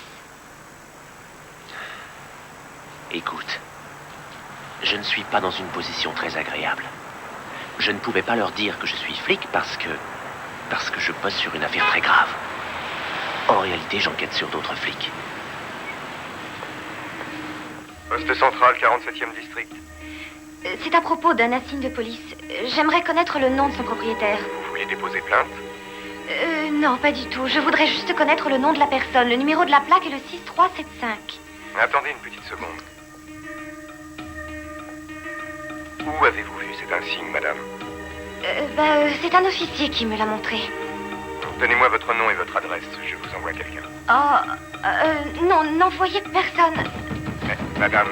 Écoute, je ne suis pas dans une position très agréable. Je ne pouvais pas leur dire que je suis flic parce que je bosse sur une affaire très grave. En réalité, j'enquête sur d'autres flics. Poste central, 47e district. C'est à propos d'un insigne de police. J'aimerais connaître le nom de son propriétaire. Vous voulez déposer plainte? Non, pas du tout. Je voudrais juste connaître le nom de la personne. Le numéro de la plaque est le 6375. Attendez une petite seconde. Où avez-vous vu cet insigne, madame? C'est un officier qui me l'a montré. Donnez-moi votre nom et votre adresse, je vous envoie quelqu'un. Non, n'envoyez personne. Mais, madame,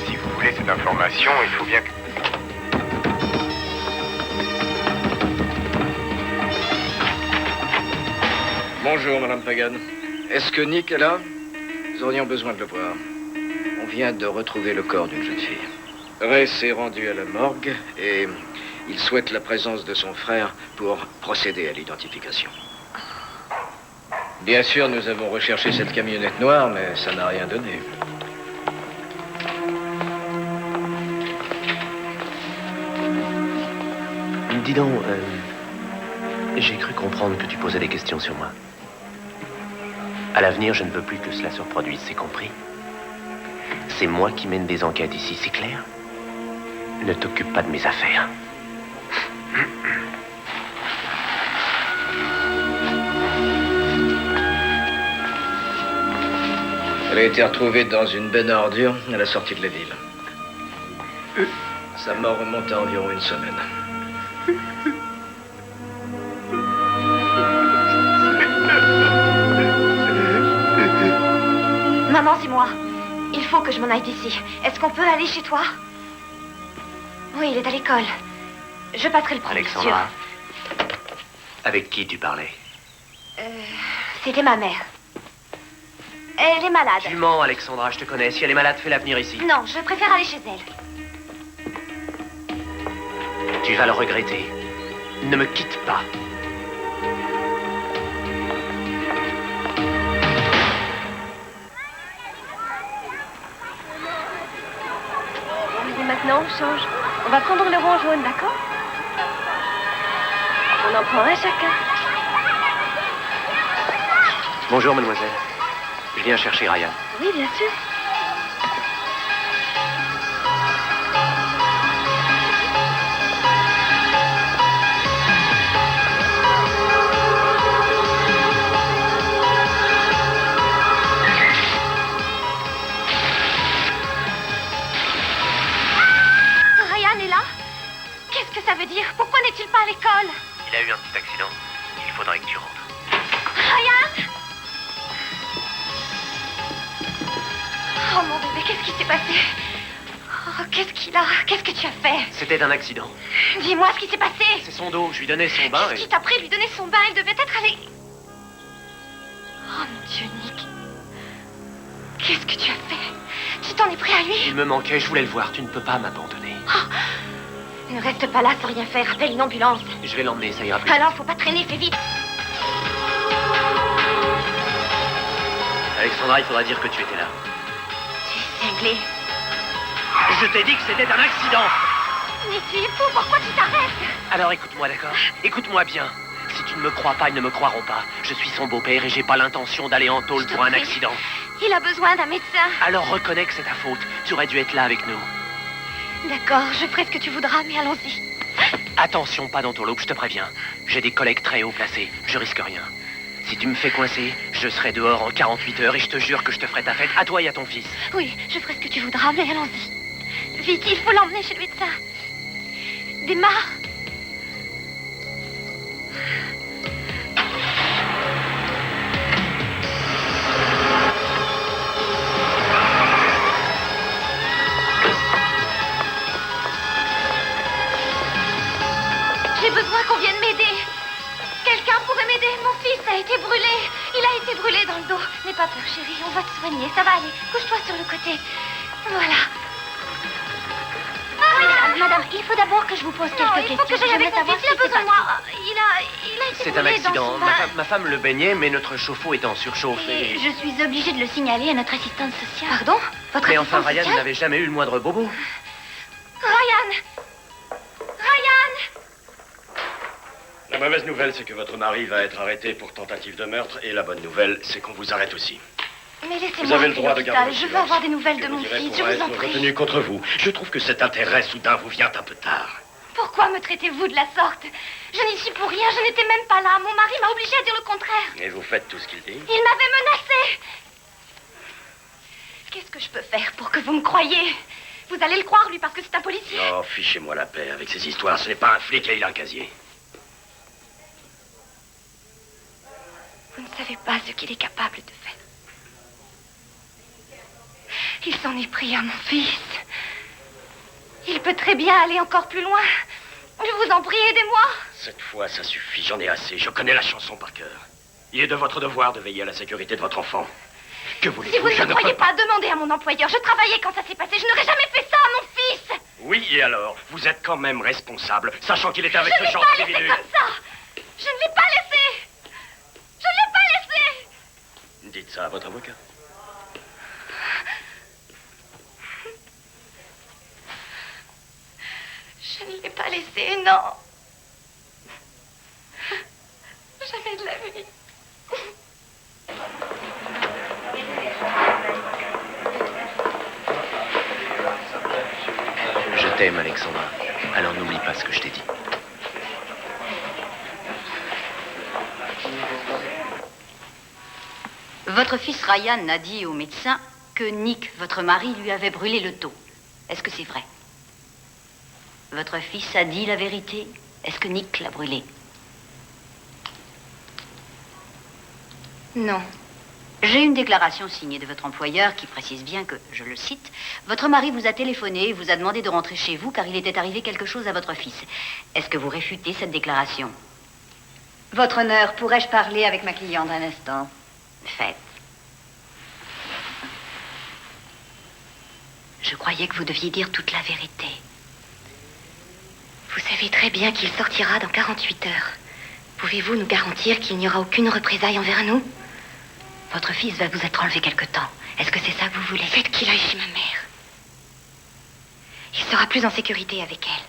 si vous voulez cette information, il faut bien que... Bonjour, madame Pagan. Est-ce que Nick est là? Nous aurions besoin de le voir. On vient de retrouver le corps d'une jeune fille. Ray s'est rendu à la morgue et il souhaite la présence de son frère pour procéder à l'identification. Bien sûr, nous avons recherché cette camionnette noire, mais ça n'a rien donné. Dis donc, j'ai cru comprendre que tu posais des questions sur moi. À l'avenir, je ne veux plus que cela se reproduise, c'est compris? C'est moi qui mène des enquêtes ici, c'est clair? Ne t'occupe pas de mes affaires. Elle a été retrouvée dans une benne à ordures à la sortie de la ville. Sa mort remonte à environ une semaine. Maman, c'est moi. Il faut que je m'en aille d'ici. Est-ce qu'on peut aller chez toi? Oui, il est à l'école. Je passerai le prendre, bien sûr. Alexandra, avec qui tu parlais? C'était ma mère. Elle est malade. Tu mens, Alexandra, je te connais. Si elle est malade, fais-la venir ici. Non, je préfère aller chez elle. Tu vas le regretter. Ne me quitte pas. Et maintenant, on change. On va prendre le rond jaune, d'accord? On en prend un chacun. Bonjour, mademoiselle. Je viens chercher Ryan. Oui, bien sûr. Ryan est là? Qu'est-ce que ça veut dire? Pourquoi n'est-il pas à l'école? Il a eu un petit accident. Il faudrait que tu rentres. Ryan! Oh mon bébé, qu'est-ce qui s'est passé? Oh, qu'est-ce qu'il a? Qu'est-ce que tu as fait? C'était un accident. Dis-moi ce qui s'est passé. C'est son dos. Je lui donnais son bain Qu'est-ce et... qui t'a pris de lui donner son bain? Il devait être allé... Oh mon Dieu, Nick. Qu'est-ce que tu as fait? Tu t'en es pris à lui? Il me manquait, je voulais le voir. Tu ne peux pas m'abandonner. Oh, ne reste pas là sans rien faire. Appelle une ambulance. Je vais l'emmener, ça ira plus. Alors, faut pas traîner, fais vite. Alexandra, il faudra dire que tu étais là. Tu es cinglé. Je t'ai dit que c'était un accident. Mais tu es fou, pourquoi tu t'arrêtes? Alors écoute-moi, d'accord? Écoute-moi bien. Si tu ne me crois pas, ils ne me croiront pas. Je suis son beau-père et j'ai pas l'intention d'aller en tôle pour un accident. Il a besoin d'un médecin. Alors reconnais que c'est ta faute. Tu aurais dû être là avec nous. D'accord, je ferai ce que tu voudras, mais allons-y. Attention, pas dans ton loup, je te préviens. J'ai des collègues très haut placés. Je risque rien. Si tu me fais coincer, je serai dehors en 48 heures et je te jure que je te ferai ta fête à toi et à ton fils. Oui, je ferai ce que tu voudras, mais allons-y. Vite, il faut l'emmener chez le médecin. Démarre. J'ai besoin qu'on vienne m'aider. Quelqu'un pourrait m'aider. Mon fils a été brûlé. Il a été brûlé dans le dos. N'aie pas peur, chérie. On va te soigner. Ça va aller. Couche-toi sur le côté. Voilà. Madame, il faut d'abord que je vous pose quelques questions. Il faut que j'aille avec mon fils. Il a besoin de moi. Il a été C'est un brûlé dans accident. son bain. Ma femme le baignait, mais notre chauffe-eau est en surchauffe. Et je suis obligée de le signaler à notre assistante sociale. Pardon? Votre Mais enfin, assistante Ryan sociale? n'avait jamais eu le moindre bobo. Ryan! Ryan! La mauvaise nouvelle, c'est que votre mari va être arrêté pour tentative de meurtre. Et la bonne nouvelle, c'est qu'on vous arrête aussi. Mais laissez-moi Vous avez le appeler droit de l'hôpital. garder le Je veux silence. avoir des nouvelles de Que mon vous direz fils. Je pourra vous en être prie. retenu contre vous. Je trouve que cet intérêt soudain vous vient un peu tard. Pourquoi me traitez-vous de la sorte? Je n'y suis pour rien. Je n'étais même pas là. Mon mari m'a obligée à dire le contraire. Et vous faites tout ce qu'il dit? Il m'avait menacée. Qu'est-ce que je peux faire pour que vous me croyiez? Vous allez le croire, lui, parce que c'est un policier. Oh, fichez-moi la paix avec ces histoires. Ce n'est pas un flic et il a un casier. Vous ne savez pas ce qu'il est capable de faire. Il s'en est pris à mon fils. Il peut très bien aller encore plus loin. Je vous en prie, aidez-moi. Cette fois, ça suffit. J'en ai assez. Je connais la chanson par cœur. Il est de votre devoir de veiller à la sécurité de votre enfant. Que voulez-vous? Si vous Je ne me croyez peux pas, demandez à mon employeur. Je travaillais quand ça s'est passé. Je n'aurais jamais fait ça à mon fils. Oui, et alors? Vous êtes quand même responsable, sachant qu'il était avec Je ce ne l'ai genre pas laissé d'individu. comme ça. Je ne l'ai pas laissé. Je ne l'ai pas laissé. Dites ça à votre avocat. Je ne l'ai pas laissé, non. Jamais de la vie. Je t'aime, Alexandra. Alors n'oublie pas ce que je t'ai dit. Votre fils Ryan a dit au médecin que Nick, votre mari, lui avait brûlé le dos. Est-ce que c'est vrai? Votre fils a dit la vérité? Est-ce que Nick l'a brûlé? Non. J'ai une déclaration signée de votre employeur qui précise bien que, je le cite, votre mari vous a téléphoné et vous a demandé de rentrer chez vous car il était arrivé quelque chose à votre fils. Est-ce que vous réfutez cette déclaration? Votre honneur, pourrais-je parler avec ma cliente un instant? Faites. Je croyais que vous deviez dire toute la vérité. Vous savez très bien qu'il sortira dans 48 heures. Pouvez-vous nous garantir qu'il n'y aura aucune représaille envers nous? Votre fils va vous être enlevé quelque temps. Est-ce que c'est ça que vous voulez? Faites qu'il aille chez ma mère. Il sera plus en sécurité avec elle.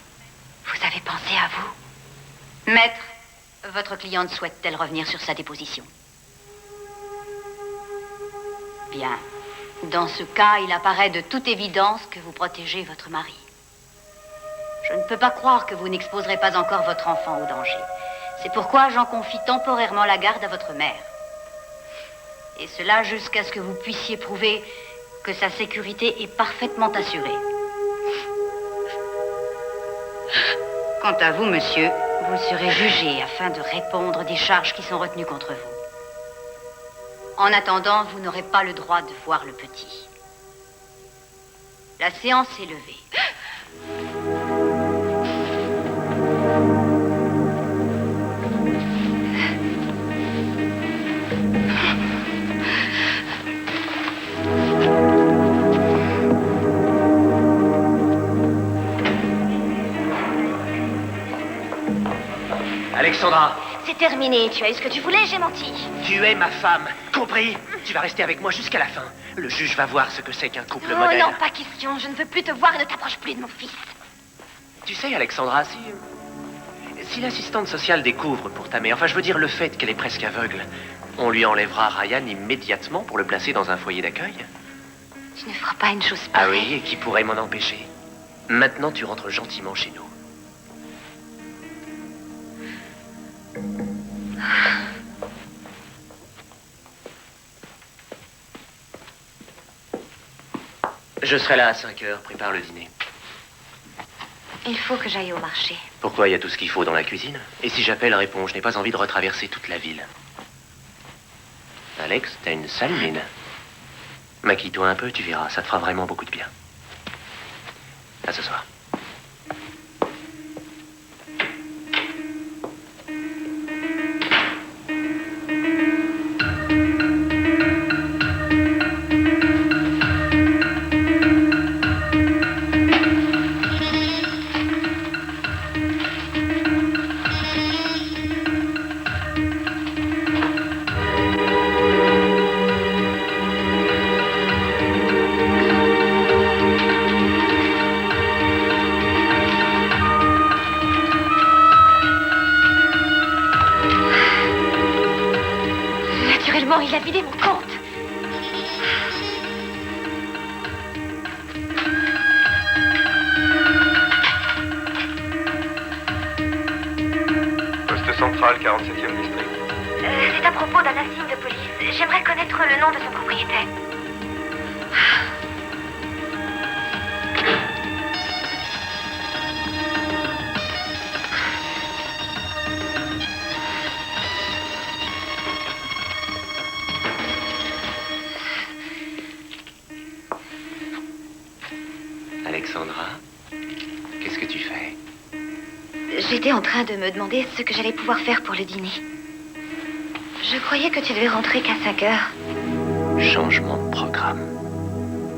Vous avez pensé à vous? Maître, votre cliente souhaite-t-elle revenir sur sa déposition? Bien. Dans ce cas, il apparaît de toute évidence que vous protégez votre mari. Je ne peux pas croire que vous n'exposerez pas encore votre enfant au danger. C'est pourquoi j'en confie temporairement la garde à votre mère. Et cela jusqu'à ce que vous puissiez prouver que sa sécurité est parfaitement assurée. Quant à vous, monsieur, vous serez jugé afin de répondre des charges qui sont retenues contre vous. En attendant, vous n'aurez pas le droit de voir le petit. La séance est levée. Alexandra, C'est terminé. Tu as eu ce que tu voulais, j'ai menti. tu es ma femme, compris? Tu vas rester avec moi jusqu'à la fin. Le juge va voir ce que c'est qu'un couple Oh modèle. non, pas question. Je ne veux plus te voir et ne t'approche plus de mon fils. Tu sais, Alexandra, si l'assistante sociale découvre pour ta mère, enfin je veux dire le fait qu'elle est presque aveugle, on lui enlèvera Ryan immédiatement pour le placer dans un foyer d'accueil. Tu ne feras pas une chose Ah pareille. oui, et qui pourrait m'en empêcher? Maintenant, tu rentres gentiment chez nous. Je serai là à 5 heures, prépare le dîner. Il faut que j'aille au marché. Pourquoi? Il y a tout ce qu'il faut dans la cuisine. Et si j'appelle, réponds, je n'ai pas envie de retraverser toute la ville. Alex, t'as une sale mine. Maquille-toi un peu, tu verras, ça te fera vraiment beaucoup de bien. À ce soir. Naturellement, il a vidé mon compte. Poste central, 47e district. C'est à propos d'un assigne de police. J'aimerais connaître le nom de son propriétaire. Alexandra, qu'est-ce que tu fais? J'étais en train de me demander ce que j'allais pouvoir faire pour le dîner. Je croyais que tu devais rentrer qu'à 5 heures. Changement de programme.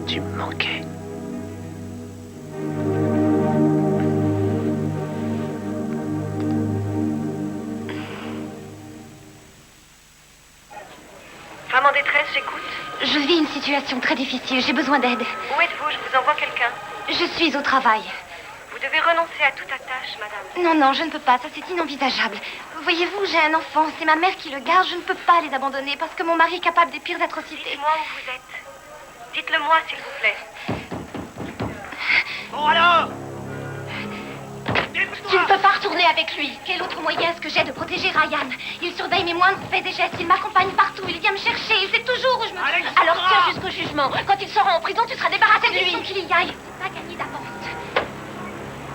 Tu me manquais. Femme en détresse, j'écoute. Je vis une situation très difficile. J'ai besoin d'aide. Où êtes-vous? Je vous envoie quelqu'un. Je suis au travail. Vous devez renoncer à toute attache, madame. Non, non, je ne peux pas. Ça, c'est inenvisageable. Voyez-vous, j'ai un enfant. C'est ma mère qui le garde. Je ne peux pas les abandonner parce que mon mari est capable des pires atrocités. Dites-moi où vous êtes. Dites-le moi, s'il vous plaît. Bon alors! Tu ne peux pas retourner avec lui. Quel autre moyen est-ce que j'ai de protéger Ryan? Il surveille mes moindres faits et gestes. Il m'accompagne partout. Il vient me chercher. Il sait toujours où je me trouve. Alors tiens jusqu'au jugement. Quand il sera en prison, tu seras débarrassé de lui. Il faut qu'il y aille. C'est pas gagné d'avance.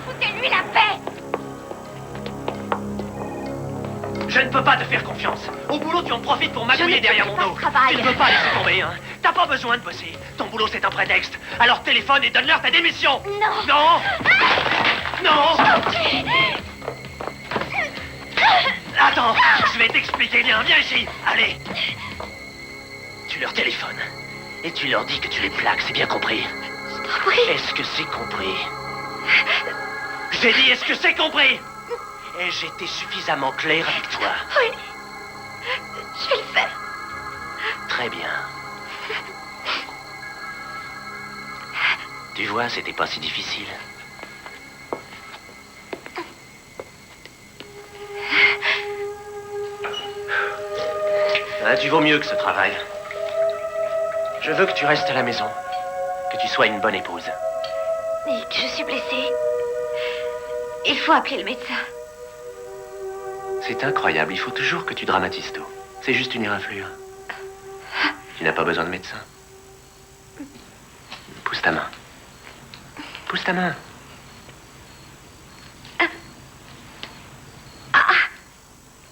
Foutez-lui la paix. Je ne peux pas te faire confiance. Au boulot, tu en profites pour magouiller derrière mon dos. travail. Tu ne peux pas laisser tomber, hein. T'as pas besoin de bosser. Ton boulot, c'est un prétexte. Alors téléphone et donne-leur ta démission. Non. Non. Non. Attends, je vais t'expliquer. Viens ici. Allez. Tu leur téléphones. Et tu leur dis que tu les plaques, c'est bien compris. Oui. Est-ce que c'est compris? J'ai dit, est-ce que c'est compris? Ai-je été suffisamment clair avec toi? Oui. Je vais le faire. Très bien. Tu vois, c'était pas si difficile. Ah, tu vaux mieux que ce travail. Je veux que tu restes à la maison. Que tu sois une bonne épouse. Nick, je suis blessée. Il faut appeler le médecin. C'est incroyable, il faut toujours que tu dramatises tout. C'est juste une éraflure. Tu n'as pas besoin de médecin. Pousse ta main. Pousse ta main.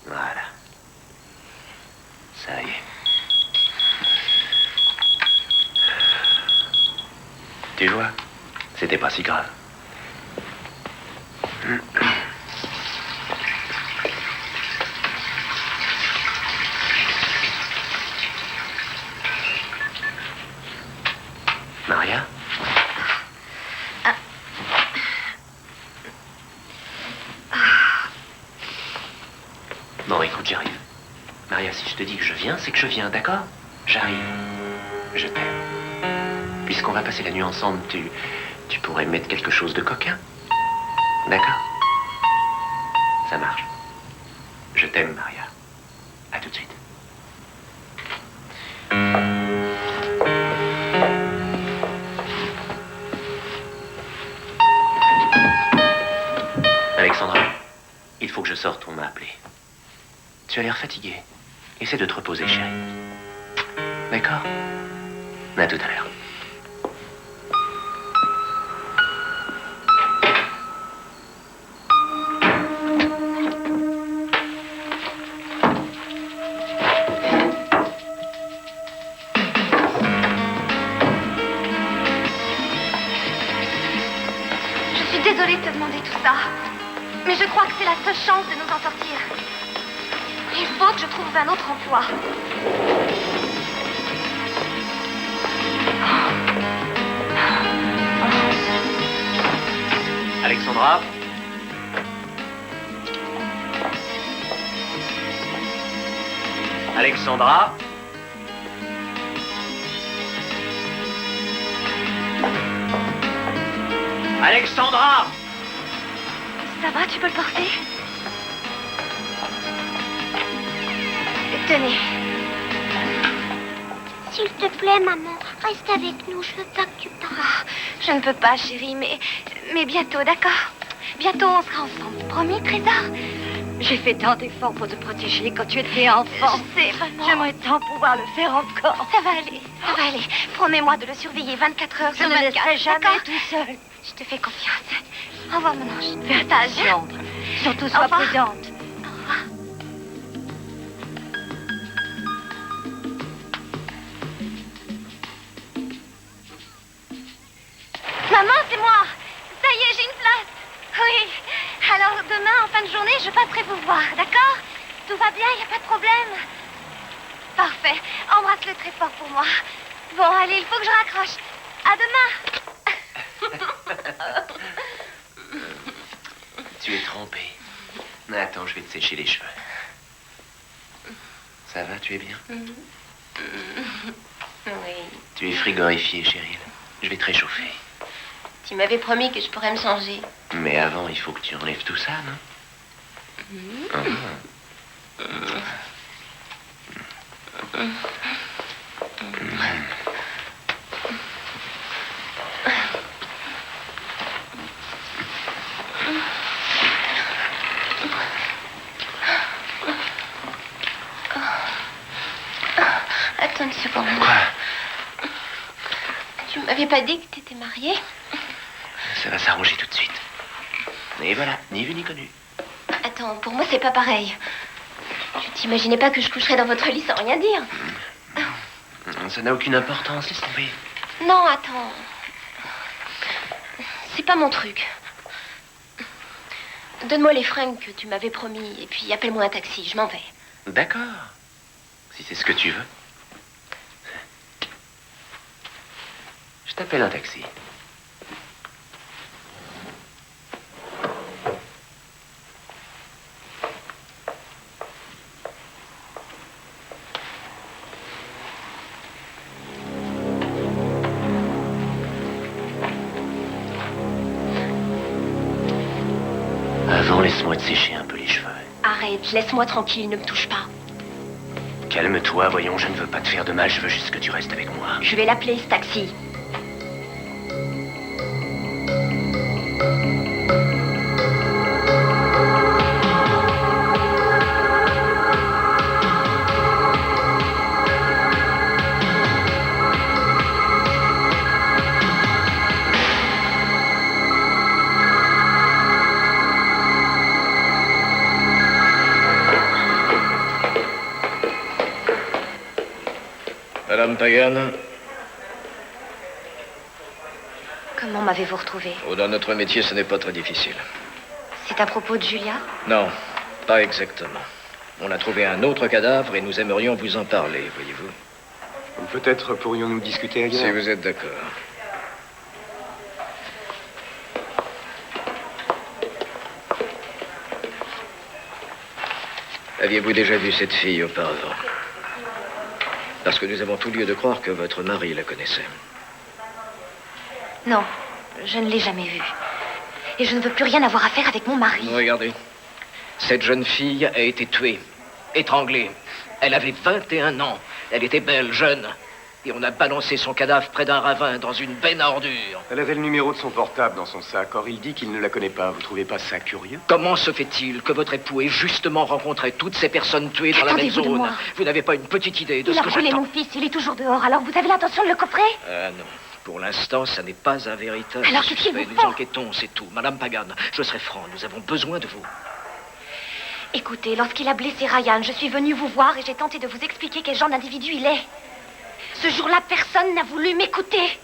Voilà. Ça y est. Tu vois, c'était pas si grave. Maria? Bon, écoute, j'arrive. Maria, si je te dis que je viens, c'est que je viens, d'accord? J'arrive. Je t'aime. Puisqu'on va passer la nuit ensemble, tu pourrais mettre quelque chose de coquin? D'accord? Ça marche. Je t'aime, Maria. À tout de suite. Alexandra, il faut que je sorte, on m'a appelé. Tu as l'air fatiguée. Essaie de te reposer, chérie. D'accord? À tout à l'heure. Je suis désolée de te demander tout ça. Mais je crois que c'est la seule chance de nous en sortir. Il faut que je trouve un autre emploi. Alexandra? Alexandra? Alexandra! Ça va, tu peux le porter? Tenez. S'il te plaît, maman, reste avec nous. Je veux pas que tu partes. Ah, je ne peux pas, chérie, mais bientôt, d'accord? Bientôt, on sera ensemble. Promis, trésor? J'ai fait tant d'efforts pour te protéger quand tu étais enfant. Je sais, vraiment. J'aimerais tant pouvoir le faire encore. Ça va aller, ça va aller. Promets-moi de le surveiller 24 heures Je sur ne 24. laisserai jamais d'accord? tout seul. Je te fais confiance. Au revoir, mon ange. Fais attention. Surtout sois revoir. prudente. Au revoir. Maman, c'est moi. Ça y est, j'ai une place. Oui. Alors, demain, en fin de journée, je passerai vous voir, d'accord? Tout va bien, il n'y a pas de problème. Parfait. Embrasse-le très fort pour moi. Bon, allez, il faut que je raccroche. À demain. Tu es trempée. Attends, je vais te sécher les cheveux. Ça va, tu es bien? Oui. Tu es frigorifiée, chérie. Je vais te réchauffer. Tu m'avais promis que je pourrais me changer. Mais avant, il faut que tu enlèves tout ça, non? Ah. Attends une seconde. Quoi? Tu m'avais pas dit que t'étais mariée? Ça va s'arranger tout de suite. Et voilà, ni vu ni connu. Attends, pour moi, c'est pas pareil. Tu t'imaginais pas que je coucherais dans votre lit sans rien dire? Ça n'a aucune importance, laisse tomber. Non, attends. C'est pas mon truc. Donne-moi les fringues que tu m'avais promis et puis appelle-moi un taxi, je m'en vais. D'accord. Si c'est ce que tu veux. Je t'appelle un taxi. te sécher un peu les cheveux. Arrête, laisse-moi tranquille, ne me touche pas. Calme-toi, voyons, je ne veux pas te faire de mal, je veux juste que tu restes avec moi. Je vais l'appeler, ce taxi. Madame Pagan, Comment m'avez-vous retrouvé? oh, dans notre métier, ce n'est pas très difficile. C'est à propos de Julia? Non, pas exactement. On a trouvé un autre cadavre et nous aimerions vous en parler, voyez-vous. Peut-être pourrions-nous discuter ailleurs. Si vous êtes d'accord. Aviez-vous déjà vu cette fille auparavant? Parce que nous avons tout lieu de croire que votre mari la connaissait. Non, je ne l'ai jamais vue. Et je ne veux plus rien avoir à faire avec mon mari. Regardez. Cette jeune fille a été tuée, étranglée. Elle avait 21 ans. Elle était belle, jeune. Et on a balancé son cadavre près d'un ravin, dans une benne à ordures. Elle avait le numéro de son portable dans son sac. Or, il dit qu'il ne la connaît pas. Vous trouvez pas ça curieux? Comment se fait-il que votre époux ait justement rencontré toutes ces personnes tuées dans la même Attendez-vous de zone? moi. Vous n'avez pas une petite idée de Il ce a que brûlé j'attends? mon fils, il est toujours dehors. Alors vous avez l'intention de le coffrer? Ah non. Pour l'instant, ça n'est pas un véritable Alors, qu'est-ce qu'il suspect. vous Nous faut? enquêtons, c'est tout. Madame Pagan, je serai franc, nous avons besoin de vous. Écoutez, lorsqu'il a blessé Ryan, je suis venue vous voir et j'ai tenté de vous expliquer quel genre d'individu il est. Ce jour-là, personne n'a voulu m'écouter.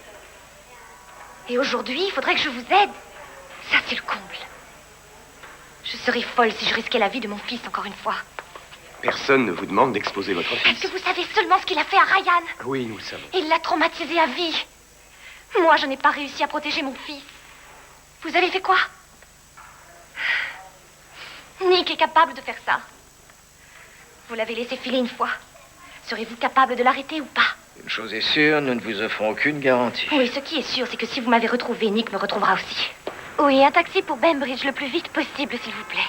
Et aujourd'hui, il faudrait que je vous aide. Ça, c'est le comble. Je serais folle si je risquais la vie de mon fils encore une fois. Personne ne vous demande d'exposer votre Est-ce fils. que vous savez seulement ce qu'il a fait à Ryan? Oui, nous le savons. Il l'a traumatisé à vie. Moi, je n'ai pas réussi à protéger mon fils. Vous avez fait quoi? Nick est capable de faire ça. Vous l'avez laissé filer une fois. Serez-vous capable de l'arrêter ou pas? Une chose est sûre, nous ne vous offrons aucune garantie. Oui, ce qui est sûr, c'est que si vous m'avez retrouvé, Nick me retrouvera aussi. Oui, un taxi pour Bainbridge le plus vite possible, s'il vous plaît.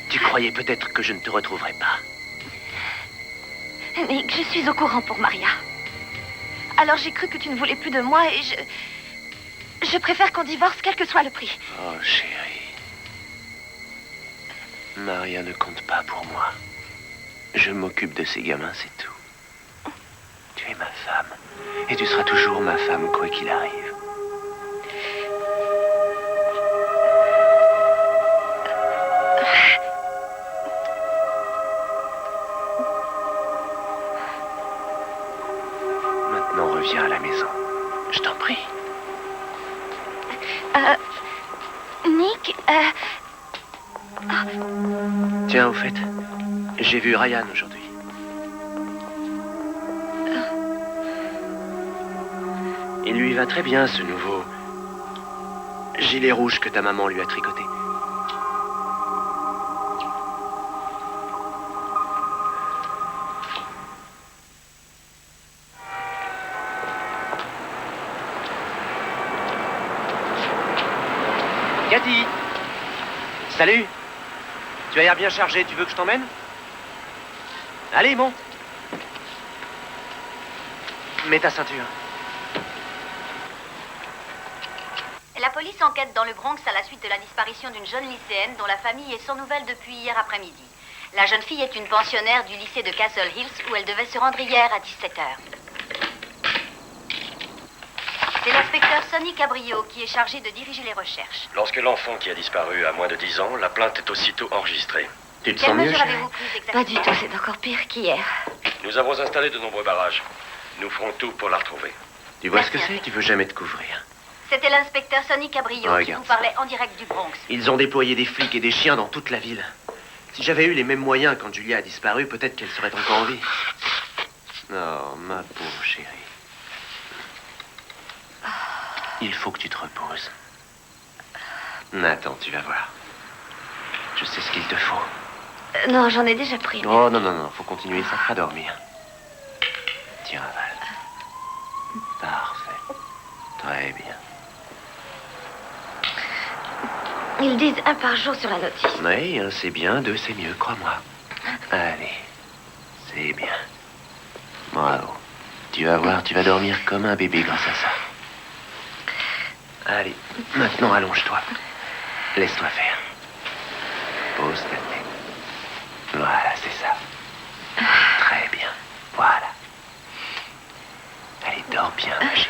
Tu croyais peut-être que je ne te retrouverais pas. Nick, je suis au courant pour Maria. Alors j'ai cru que tu ne voulais plus de moi et je préfère qu'on divorce quel que soit le prix. Oh, chérie. Maria ne compte pas pour moi. Je m'occupe de ces gamins, c'est tout. Tu es ma femme. Et tu seras toujours ma femme, quoi qu'il arrive. Maintenant, reviens à la maison. Je t'en prie. Nick, Tiens, au fait, j'ai vu Ryan aujourd'hui. Il lui va très bien, ce nouveau gilet rouge que ta maman lui a tricoté. Cathy! Salut! Tu as l'air bien chargé, tu veux que je t'emmène? Allez, monte! Mets ta ceinture. La police enquête dans le Bronx à la suite de la disparition d'une jeune lycéenne dont la famille est sans nouvelles depuis hier après-midi. La jeune fille est une pensionnaire du lycée de Castle Hills où elle devait se rendre hier à 17h. C'est l'inspecteur Sonny Cabrillo qui est chargé de diriger les recherches. Lorsque l'enfant qui a disparu a moins de 10 ans, la plainte est aussitôt enregistrée. Tu te Quelles sens mieux, mesures chérie? avez-vous prises exactement? Pas du tout, c'est encore pire qu'hier. Nous avons installé de nombreux barrages. Nous ferons tout pour la retrouver. Tu vois ce que Merci. c'est? Tu veux jamais te couvrir. C'était l'inspecteur Sonny Cabrillo qui Regarde vous parlait en direct du Bronx. Ils ont déployé des flics et des chiens dans toute la ville. Si j'avais eu les mêmes moyens quand Julia a disparu, peut-être qu'elle serait encore en vie. Oh, ma pauvre chérie. Il faut que tu te reposes. Attends, tu vas voir. Je sais ce qu'il te faut. Non, j'en ai déjà pris. Oh, non, faut continuer, ça fera dormir. Tiens, avale. Parfait. Très bien. Ils disent 1 par jour sur la notice. Oui, 1 c'est bien, 2 c'est mieux, crois-moi. Allez, c'est bien. Bravo. Tu vas voir, tu vas dormir comme un bébé grâce à ça. Allez, maintenant allonge-toi. Laisse-toi faire. Pose ta tête. Voilà, c'est ça. Très bien. Voilà. Allez, dors bien, ma chérie.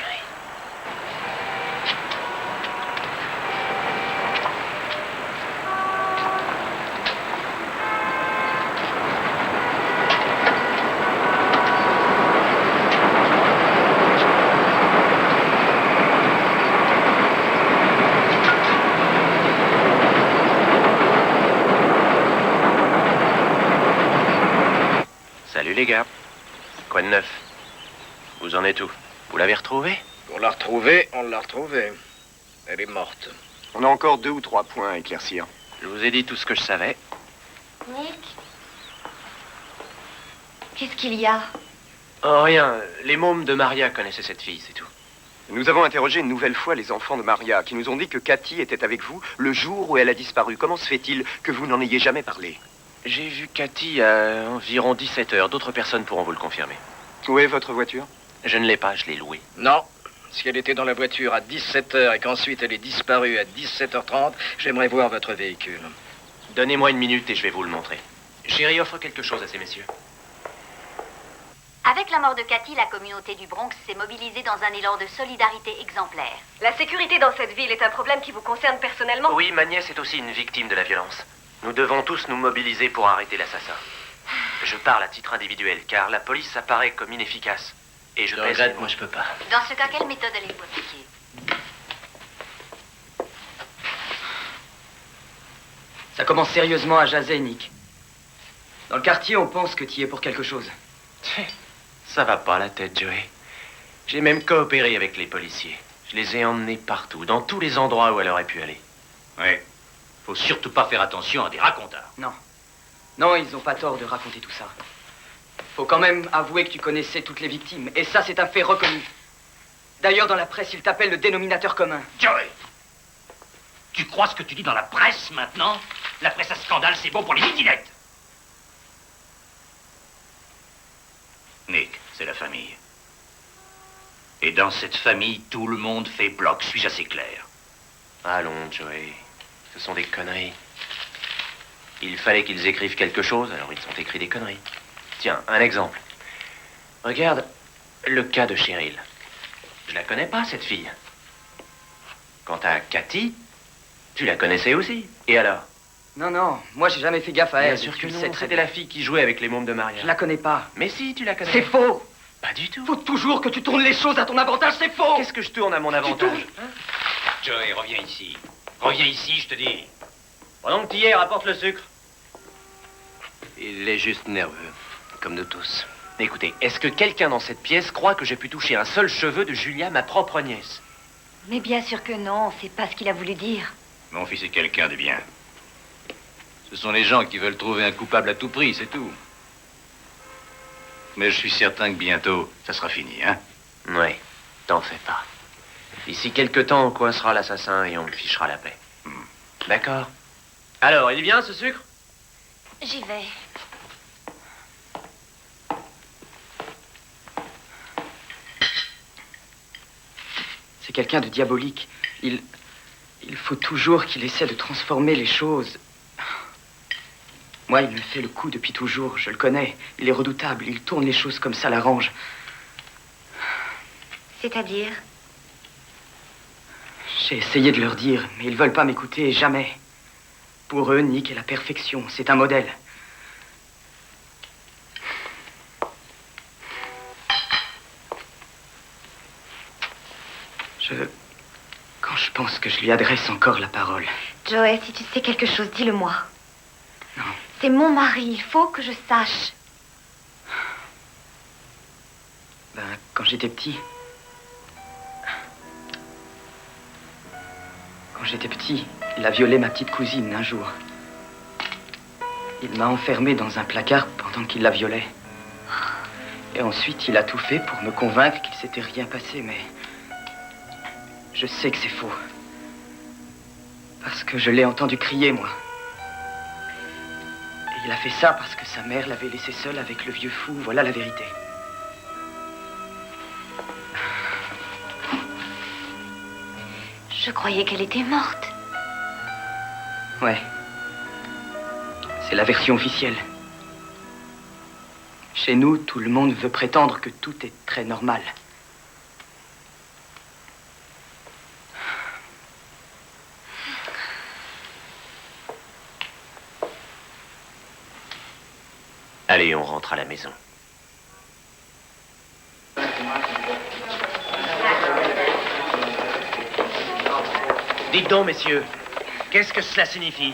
Salut les gars. Quoi de neuf? Vous en êtes où? Vous l'avez retrouvée? Pour la retrouver, on l'a retrouvée. Elle est morte. On a encore 2 ou 3 points à éclaircir. Je vous ai dit tout ce que je savais. Nick? Qu'est-ce qu'il y a? Oh, rien. Les mômes de Maria connaissaient cette fille, c'est tout. Nous avons interrogé une nouvelle fois les enfants de Maria, qui nous ont dit que Cathy était avec vous le jour où elle a disparu. Comment se fait-il que vous n'en ayez jamais parlé? J'ai vu Cathy à environ 17 heures. D'autres personnes pourront vous le confirmer. Où est votre voiture? Je ne l'ai pas, je l'ai louée. Non. Si elle était dans la voiture à 17h et qu'ensuite elle est disparue à 17h30, j'aimerais voir votre véhicule. Donnez-moi 1 minute et je vais vous le montrer. Chérie offre quelque chose à ces messieurs. Avec la mort de Cathy, la communauté du Bronx s'est mobilisée dans un élan de solidarité exemplaire. La sécurité dans cette ville est un problème qui vous concerne personnellement? Oui, ma nièce est aussi une victime de la violence. Nous devons tous nous mobiliser pour arrêter l'assassin. Je parle à titre individuel, car la police apparaît comme inefficace. Et je regrette, moi je peux pas. Dans ce cas, quelle méthode allez-vous appliquer? Ça commence sérieusement à jaser, Nick. Dans le quartier, on pense que tu y es pour quelque chose. Ça va pas la tête, Joey. J'ai même coopéré avec les policiers. Je les ai emmenés partout, dans tous les endroits où elle aurait pu aller. Oui. Faut surtout pas faire attention à des racontars. Non. Non, ils ont pas tort de raconter tout ça. Faut quand même avouer que tu connaissais toutes les victimes. Et ça, c'est un fait reconnu. D'ailleurs, dans la presse, ils t'appellent le dénominateur commun. Joey! Tu crois ce que tu dis dans la presse, maintenant? La presse à scandale, c'est bon pour les mitinettes. Nick, c'est la famille. Et dans cette famille, tout le monde fait bloc. Suis-je assez clair? Allons, Joey. Ce sont des conneries. Il fallait qu'ils écrivent quelque chose, alors ils ont écrit des conneries. Tiens, un exemple. Regarde le cas de Cheryl. Je la connais pas, cette fille. Quant à Cathy, tu la connaissais aussi. Et alors? Non, moi j'ai jamais fait gaffe à elle. Bien sûr que tu le non, sais très c'était bien. la fille qui jouait avec les mômes de Maria. Je la connais pas. Mais si, tu la connais. C'est faux. Pas du tout. Faut toujours que tu tournes les choses à ton avantage, c'est faux. Qu'est-ce que je tourne à mon avantage? Joey, reviens ici. Reviens ici, je te dis. Pendant que tu y es, rapporte le sucre. Il est juste nerveux, comme nous tous. Écoutez, est-ce que quelqu'un dans cette pièce croit que j'ai pu toucher un seul cheveu de Julia, ma propre nièce? Mais bien sûr que non, c'est pas ce qu'il a voulu dire. Mon fils est quelqu'un de bien. Ce sont les gens qui veulent trouver un coupable à tout prix, c'est tout. Mais je suis certain que bientôt, ça sera fini, hein? Oui, t'en fais pas. D'ici quelque temps, on coincera l'assassin et on lui fichera la paix. D'accord. Alors, il est bien, ce sucre? J'y vais. C'est quelqu'un de diabolique. Il faut toujours qu'il essaie de transformer les choses. Moi, il me fait le coup depuis toujours. Je le connais. Il est redoutable. Il tourne les choses comme ça l'arrange. C'est-à-dire? J'ai essayé de leur dire, mais ils veulent pas m'écouter, jamais. Pour eux, Nick est la perfection. C'est un modèle. Quand je pense que je lui adresse encore la parole. Joey, si tu sais quelque chose, dis-le-moi. Non. C'est mon mari, il faut que je sache. Quand j'étais petit... Quand j'étais petit, il a violé ma petite cousine un jour. Il m'a enfermé dans un placard pendant qu'il la violait. Et ensuite, il a tout fait pour me convaincre qu'il s'était rien passé, mais... je sais que c'est faux. Parce que je l'ai entendu crier, moi. Et il a fait ça parce que sa mère l'avait laissé seule avec le vieux fou. Voilà la vérité. Je croyais qu'elle était morte. Ouais. C'est la version officielle. Chez nous, tout le monde veut prétendre que tout est très normal. Allez, on rentre à la maison. Dites donc, messieurs, qu'est-ce que cela signifie?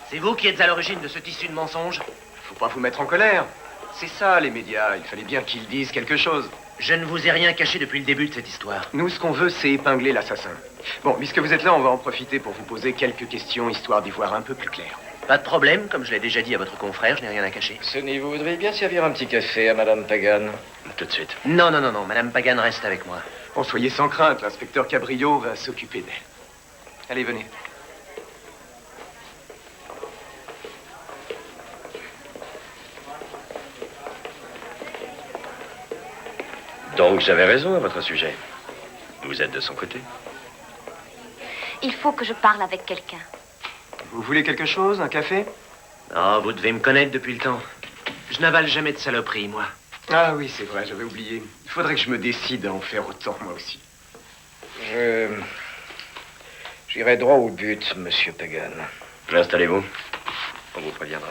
C'est vous qui êtes à l'origine de ce tissu de mensonges? Faut pas vous mettre en colère. C'est ça, les médias. Il fallait bien qu'ils disent quelque chose. Je ne vous ai rien caché depuis le début de cette histoire. Nous, ce qu'on veut, c'est épingler l'assassin. Bon, puisque vous êtes là, on va en profiter pour vous poser quelques questions, histoire d'y voir un peu plus clair. Pas de problème, comme je l'ai déjà dit à votre confrère, je n'ai rien à cacher. Sonny, vous voudriez bien servir un petit café à Madame Pagan? Tout de suite. Non, non, non, non, Madame Pagan reste avec moi. Bon, soyez sans crainte, l'inspecteur Cabrillo va s'occuper d'elle. Allez, venez. Donc j'avais raison à votre sujet. Vous êtes de son côté. Il faut que je parle avec quelqu'un. Vous voulez quelque chose? Un café? Oh, vous devez me connaître depuis le temps. Je n'avale jamais de saloperie, moi. Ah oui, c'est vrai, j'avais oublié. Il faudrait que je me décide à en faire autant, moi aussi. J'irai droit au but, monsieur Pagan. Installez-vous. On vous préviendra.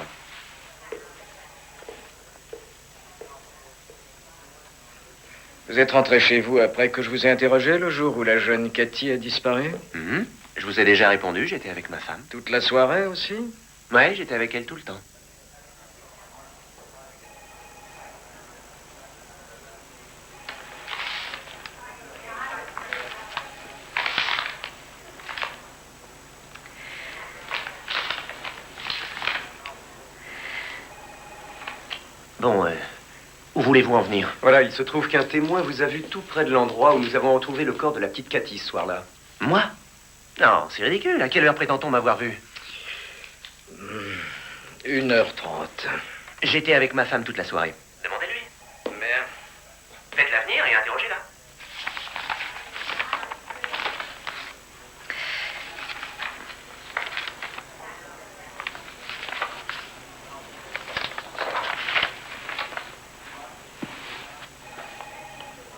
Vous êtes rentré chez vous après que je vous ai interrogé le jour où la jeune Cathy a disparu? Je vous ai déjà répondu, j'étais avec ma femme. Toute la soirée aussi? Ouais, j'étais avec elle tout le temps. Bon, où voulez-vous en venir? Voilà, il se trouve qu'un témoin vous a vu tout près de l'endroit où nous avons retrouvé le corps de la petite Cathy ce soir-là. Moi? Non, c'est ridicule. À quelle heure prétend-on m'avoir vu? 1h30. J'étais avec ma femme toute la soirée. Demandez-lui. Mais faites-la venir et interrogez-la.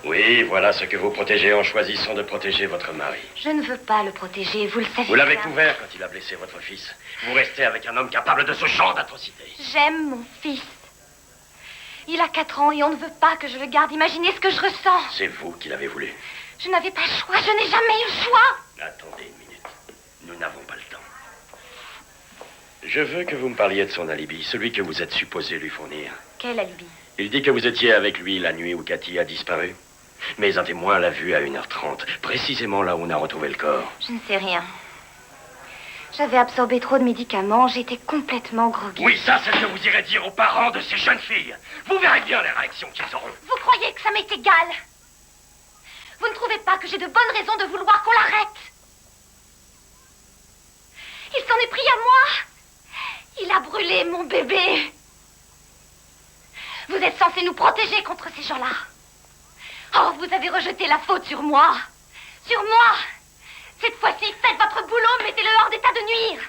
Oui, voilà ce que vous protégez en choisissant de protéger votre mari. Je ne veux pas le protéger, vous le savez. Vous l'avez bien. couvert quand il a blessé votre fils. Vous restez avec un homme capable de ce genre d'atrocité. J'aime mon fils. Il a 4 ans et on ne veut pas que je le garde. Imaginez ce que je ressens. C'est vous qui l'avez voulu. Je n'avais pas le choix, je n'ai jamais eu le choix. Attendez une minute. Nous n'avons pas le temps. Je veux que vous me parliez de son alibi, celui que vous êtes supposé lui fournir. Quel alibi? Il dit que vous étiez avec lui la nuit où Cathy a disparu. Mais un témoin l'a vu à 1h30, précisément là où on a retrouvé le corps. Je ne sais rien. J'avais absorbé trop de médicaments, j'étais complètement groggy. Oui, ça, c'est ce que vous irez dire aux parents de ces jeunes filles. Vous verrez bien les réactions qu'ils auront. Vous croyez que ça m'est égal? Vous ne trouvez pas que j'ai de bonnes raisons de vouloir qu'on l'arrête? Il s'en est pris à moi. Il a brûlé mon bébé. Vous êtes censés nous protéger contre ces gens-là. Oh, vous avez rejeté la faute sur moi. Sur moi. Cette fois-ci, faites votre boulot, mettez-le hors d'état de nuire.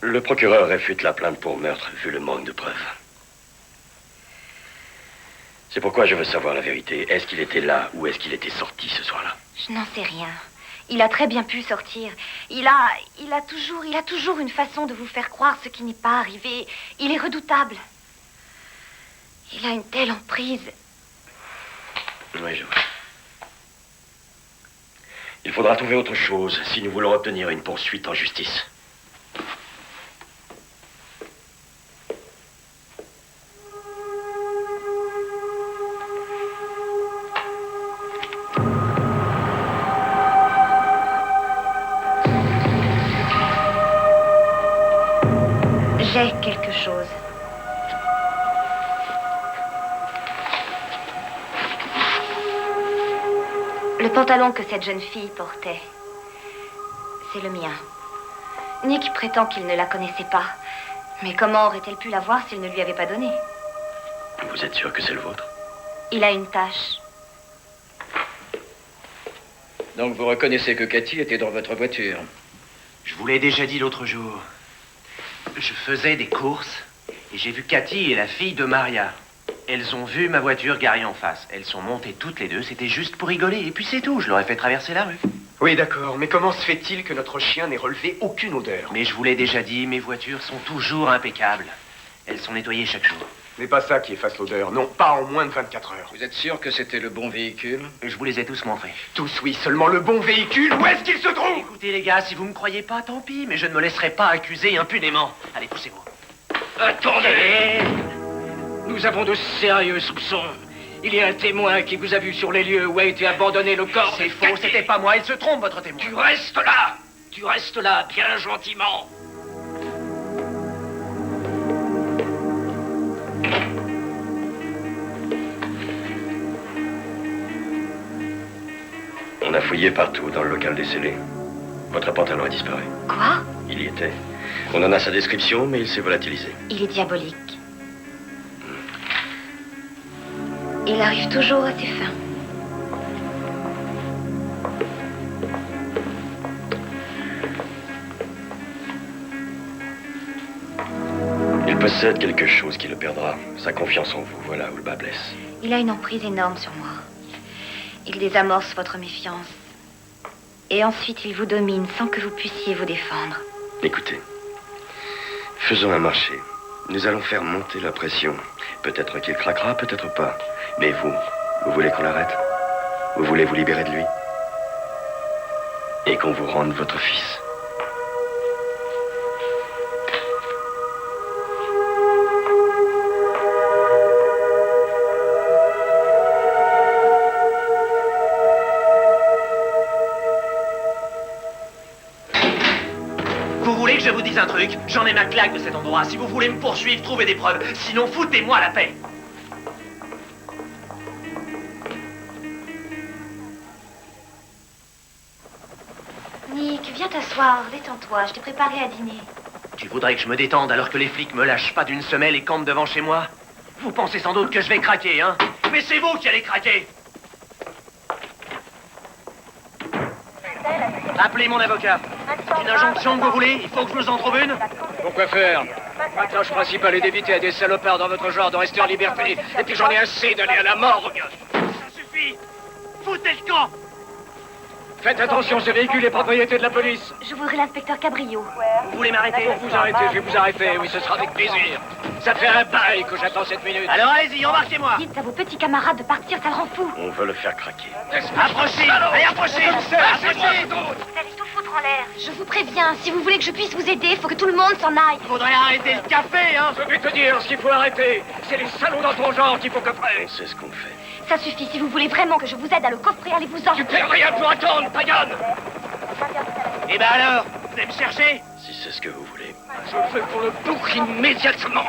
Le procureur réfute la plainte pour meurtre, vu le manque de preuves. C'est pourquoi je veux savoir la vérité. Est-ce qu'il était là ou est-ce qu'il était sorti ce soir-là? Je n'en sais rien. Il a très bien pu sortir. Il a toujours une façon de vous faire croire ce qui n'est pas arrivé. Il est redoutable. Il a une telle emprise. Oui, je vois. Il faudra trouver autre chose si nous voulons obtenir une poursuite en justice. J'ai quelque chose. Le pantalon que cette jeune fille portait, c'est le mien. Nick prétend qu'il ne la connaissait pas. Mais comment aurait-elle pu la voir s'il ne lui avait pas donné? Vous êtes sûr que c'est le vôtre? Il a une tache. Donc vous reconnaissez que Cathy était dans votre voiture? Je vous l'ai déjà dit l'autre jour. Je faisais des courses et j'ai vu Cathy et la fille de Maria. Elles ont vu ma voiture garée en face. Elles sont montées toutes les deux, c'était juste pour rigoler. Et puis c'est tout, je leur ai fait traverser la rue. Oui, d'accord, mais comment se fait-il que notre chien n'ait relevé aucune odeur? Mais je vous l'ai déjà dit, mes voitures sont toujours impeccables. Elles sont nettoyées chaque jour. Ce n'est pas ça qui efface l'odeur, non, pas en moins de 24 heures. Vous êtes sûr que c'était le bon véhicule? Je vous les ai tous montrés. Tous, oui, seulement le bon véhicule, où est-ce qu'il se trouve? Écoutez les gars, si vous me croyez pas, tant pis, mais je ne me laisserai pas accuser impunément. Allez, poussez-vous. Attendez! Nous avons de sérieux soupçons. Il y a un témoin qui vous a vu sur les lieux où a été abandonné le corps. C'est faux, c'était pas moi, il se trompe, votre témoin. Tu restes là! Tu restes là, bien gentiment. On a fouillé partout dans le local des scellés. Votre pantalon a disparu. Quoi? Il y était. On en a sa description, mais il s'est volatilisé. Il est diabolique. Il arrive toujours à ses fins. Il possède quelque chose qui le perdra. Sa confiance en vous, voilà où le bas blesse. Il a une emprise énorme sur moi. Il désamorce votre méfiance. Et ensuite, il vous domine sans que vous puissiez vous défendre. Écoutez, faisons un marché. Nous allons faire monter la pression. Peut-être qu'il craquera, peut-être pas. Mais vous voulez qu'on l'arrête? Vous voulez vous libérer de lui? Et qu'on vous rende votre fils? Vous voulez que je vous dise un truc? J'en ai ma claque de cet endroit. Si vous voulez me poursuivre, trouvez des preuves. Sinon, foutez-moi la paix. Nick, viens t'asseoir, détends-toi, je t'ai préparé à dîner. Tu voudrais que je me détende alors que les flics me lâchent pas d'une semelle et campent devant chez moi? Vous pensez sans doute que je vais craquer, hein? Mais c'est vous qui allez craquer! Appelez mon avocat. Une injonction que vous voulez? Il faut que je vous en trouve une? Pourquoi faire? Ma tâche principale est d'éviter à des salopards dans votre genre de rester en liberté. Et puis j'en ai assez d'aller à la morgue. Ça suffit! Foutez le camp! Faites attention, ce véhicule est propriété de la police. Je voudrais l'inspecteur Cabrillo. Vous voulez m'arrêter? Vous arrêtez, je vais vous arrêter. Oui, ce sera avec plaisir. Ça fait un bail que j'attends cette minute. Alors allez-y, embarquez-moi! Dites à vos petits camarades de partir, ça le rend fou. On veut le faire craquer. Approchez! Allez, approchez! Approchez! Vous allez tout foutre en l'air. Je vous préviens, si vous voulez que je puisse vous aider, il faut que tout le monde s'en aille. Faudrait arrêter le café, hein? Je vais te dire ce qu'il faut arrêter. C'est les salauds dans ton genre qu'il faut coffrer. On sait ce qu'on fait. Ça suffit, si vous voulez vraiment que je vous aide à le coffrer, allez-vous-en. Tu perds rien pour attendre, Pagan. Eh ben alors, vous allez me chercher? Si c'est ce que vous voulez. Je veux qu'on le boucle immédiatement.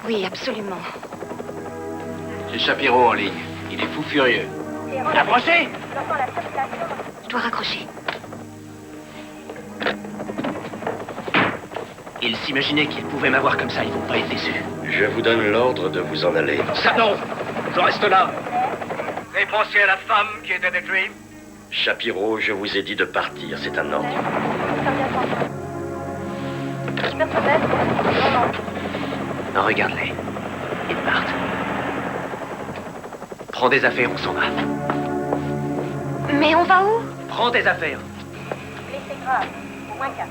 Oui, absolument. J'ai Shapiro en ligne. Il est fou furieux. Approchez! Je dois raccrocher. Ils s'imaginaient qu'ils pouvaient m'avoir comme ça, ils vont pas être déçus. Je vous donne l'ordre de vous en aller. Ça non. Je reste là. Et pensez à la femme qui était avec lui. Shapiro, je vous ai dit de partir, c'est un ordre. Non, regarde-les. Ils partent. Prends des affaires, on s'en va. Mais on va où? Prends tes affaires. Blessé grave, au moins 4.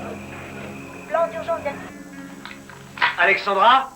Plan d'urgence Alexandra?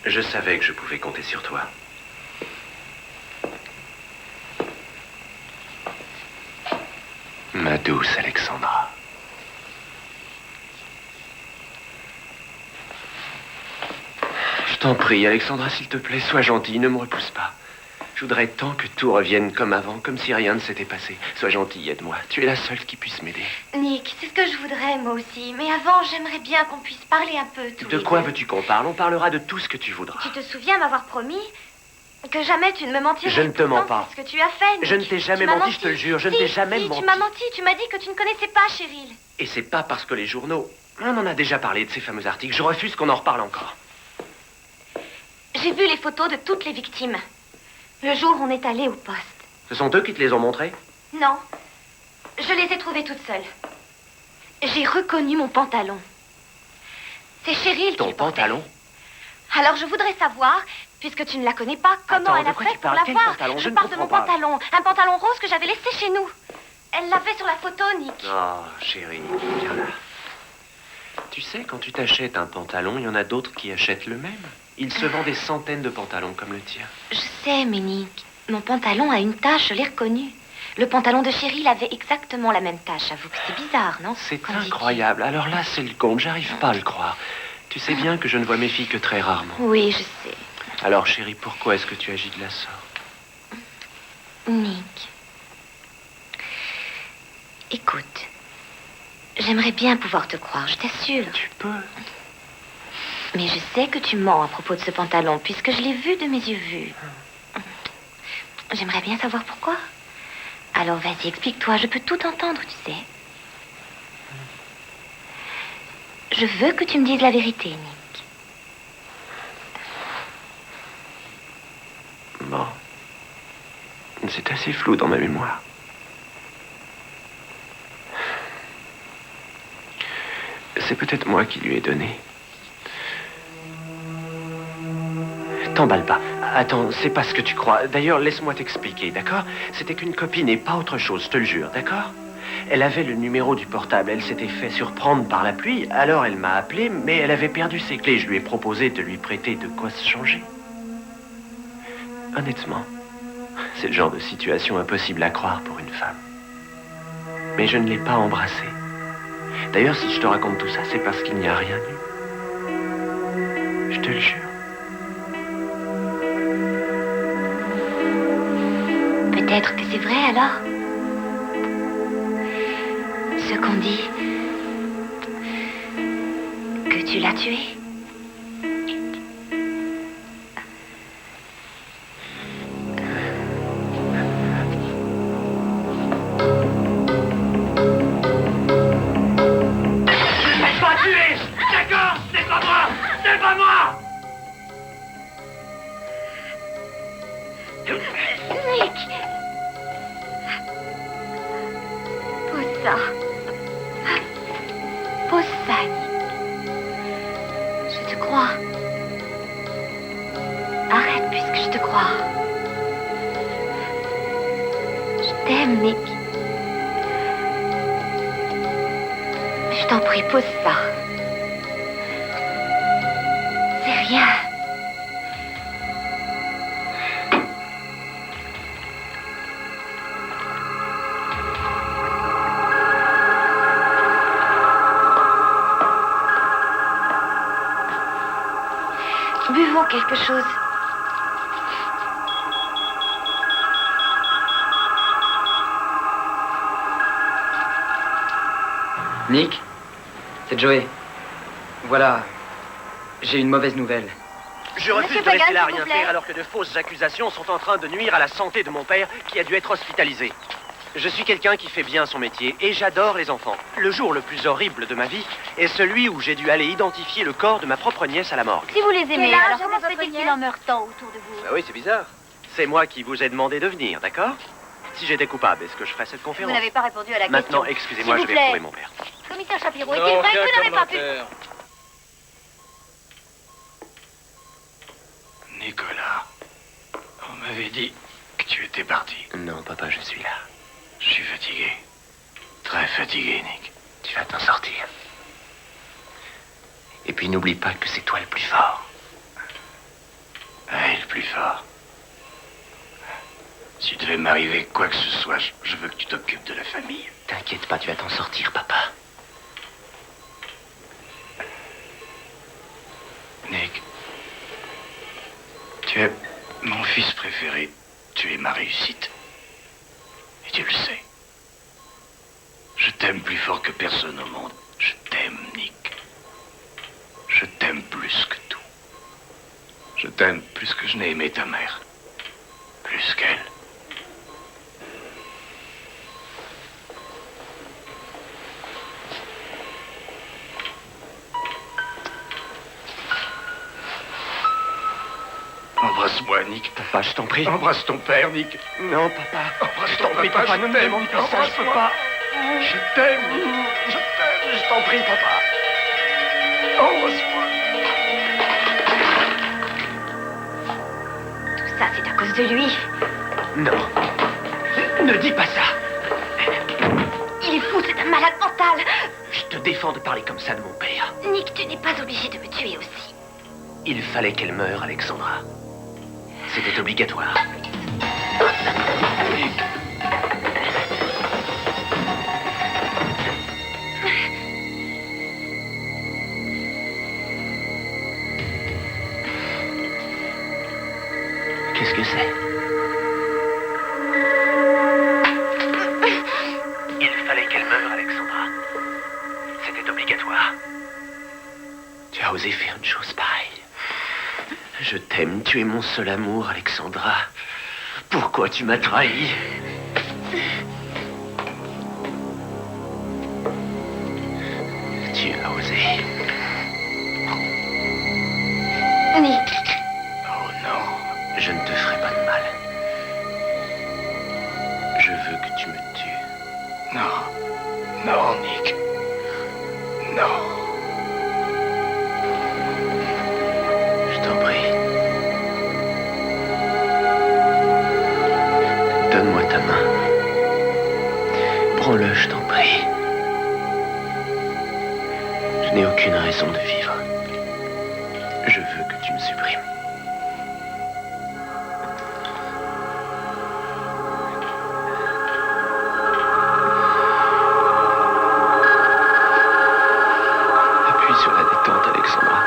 Je savais que je pouvais compter sur toi. Ma douce Alexandra. Je t'en prie, Alexandra, s'il te plaît, sois gentille, ne me repousse pas. Je voudrais tant que tout revienne comme avant, comme si rien ne s'était passé. Sois gentille, aide-moi. Tu es la seule qui puisse m'aider. Nick, c'est ce que je voudrais, moi aussi. Mais avant, j'aimerais bien qu'on puisse parler un peu, tous De les quoi deux. veux-tu qu'on parle? On parlera de tout ce que tu voudras. Tu te souviens m'avoir promis que jamais tu ne me mentirais? Je ne te mens Pourtant, pas. c'est ce que tu as fait, Nick. Je ne t'ai jamais Tu m'as menti, je te le jure, je ne t'ai jamais menti. Tu m'as menti, tu m'as dit que tu ne connaissais pas Cheryl. Et c'est pas parce que les journaux... On en a déjà parlé de ces fameux articles. Je refuse qu'on en reparle encore. J'ai vu les photos de toutes les victimes. Le jour où on est allé au poste. Ce sont eux qui te les ont montrés? Non, je les ai trouvées toutes seules. J'ai reconnu mon pantalon. C'est Cheryl Ton qui le portait. pantalon? Alors je voudrais savoir, puisque tu ne la connais pas, comment Attends, elle de a quoi fait tu pour parles? Quel l'avoir. pantalon? Je Je ne parle de mon comprends pas. pantalon. Un pantalon rose que j'avais laissé chez nous. Elle l'avait sur la photo, Nick. Oh, chérie, viens là. Tu sais, quand tu t'achètes un pantalon, il y en a d'autres qui achètent le même. Il se vend des centaines de pantalons comme le tien. Je sais, mais Nick, mon pantalon a une tache, je l'ai reconnu. Le pantalon de Cheryl avait exactement la même tache. J'avoue que c'est bizarre, non? C'est incroyable. Alors là, c'est le comble. J'arrive pas à le croire. Tu sais bien que je ne vois mes filles que très rarement. Oui, je sais. Alors, chérie, pourquoi est-ce que tu agis de la sorte? Nick. Écoute, j'aimerais bien pouvoir te croire, je t'assure. Tu peux. Mais je sais que tu mens à propos de ce pantalon, puisque je l'ai vu de mes yeux vus. J'aimerais bien savoir pourquoi. Alors vas-y, explique-toi, je peux tout entendre, tu sais. Je veux que tu me dises la vérité, Nick. Bon. C'est assez flou dans ma mémoire. C'est peut-être moi qui lui ai donné. T'emballe pas. Attends, c'est pas ce que tu crois. D'ailleurs, laisse-moi t'expliquer, d'accord? C'était qu'une copine et pas autre chose, je te le jure, d'accord? Elle avait le numéro du portable. Elle s'était fait surprendre par la pluie. Alors elle m'a appelé, mais elle avait perdu ses clés. Je lui ai proposé de lui prêter de quoi se changer. Honnêtement, c'est le genre de situation impossible à croire pour une femme. Mais je ne l'ai pas embrassée. D'ailleurs, si je te raconte tout ça, c'est parce qu'il n'y a rien eu. Je te le jure. Peut-être que c'est vrai, alors. Ce qu'on dit... que tu l'as tué. Nick! Pose ça. Pose ça, Nick. Je te crois. Arrête puisque je te crois. Je t'aime, Nick. Je t'en prie, pose ça. C'est rien. Buvons quelque chose. Nick, c'est Joey. Voilà, j'ai une mauvaise nouvelle. Je refuse de rester là à rien faire alors que de fausses accusations sont en train de nuire à la santé de mon père qui a dû être hospitalisé. Je suis quelqu'un qui fait bien son métier et j'adore les enfants. Le jour le plus horrible de ma vie est celui où j'ai dû aller identifier le corps de ma propre nièce à la morgue. Si vous les aimez, Quel âge alors a comment se votre fait-il nièce qu'il en meurt tant autour de vous? Bah oui, c'est bizarre. C'est moi qui vous ai demandé de venir, d'accord? Si j'étais coupable, est-ce que je ferais cette Vous conférence? n'avez pas répondu à la Maintenant, question. excusez-moi, je S'il vous vais plaît. retrouver mon père. Commissaire Chapiro, est-il vrai que vous n'avez pas pu... Nicolas, on m'avait dit que tu étais parti. Non, papa, je suis là. Je suis fatigué. Très fatigué, Nick. Tu vas t'en sortir. Et puis n'oublie pas que c'est toi le plus fort. Ah, le plus fort. S'il devait m'arriver quoi que ce soit, je veux que tu t'occupes de la famille. T'inquiète pas, tu vas t'en sortir, papa. Nick, tu es mon fils préféré. Tu es ma réussite. Et tu le sais. Je t'aime plus fort que personne au monde. Je t'aime, Nick. Je t'aime plus que tout. Je t'aime plus que je n'ai aimé ta mère. Plus qu'elle. Embrasse-moi, Nick. Papa, je t'en prie. Embrasse ton père, Nick. Non, papa. Embrasse Je ton t'en prie, papa, papa, je ne me t'aime. demande pas ça, je peux pas. Je t'aime, Nick. Je t'aime. Je t'en prie, papa. Embrasse-moi. Tout ça, c'est à cause de lui. Non. Ne dis pas ça. Il est fou, c'est un malade mental. Je te défends de parler comme ça de mon père. Nick, tu n'es pas obligé de me tuer aussi. Il fallait qu'elle meure, Alexandra. C'était obligatoire. Qu'est-ce que c'est? Il fallait qu'elle meure, Alexandra. C'était obligatoire. Tu as osé faire une chose pareille. Je t'aime, tu es mon seul amour, Alexandra. Pourquoi tu m'as trahi? Tu as osé. Nick. Oh non, je ne te ferai pas de mal. Je veux que tu me tues. Non. Non, Nick. Non. Je t'en prie. Donne-moi ta main. Prends-le, je t'en prie. Je n'ai aucune raison de vivre. Je veux que tu me supprimes. Appuie sur la détente, Alexandra.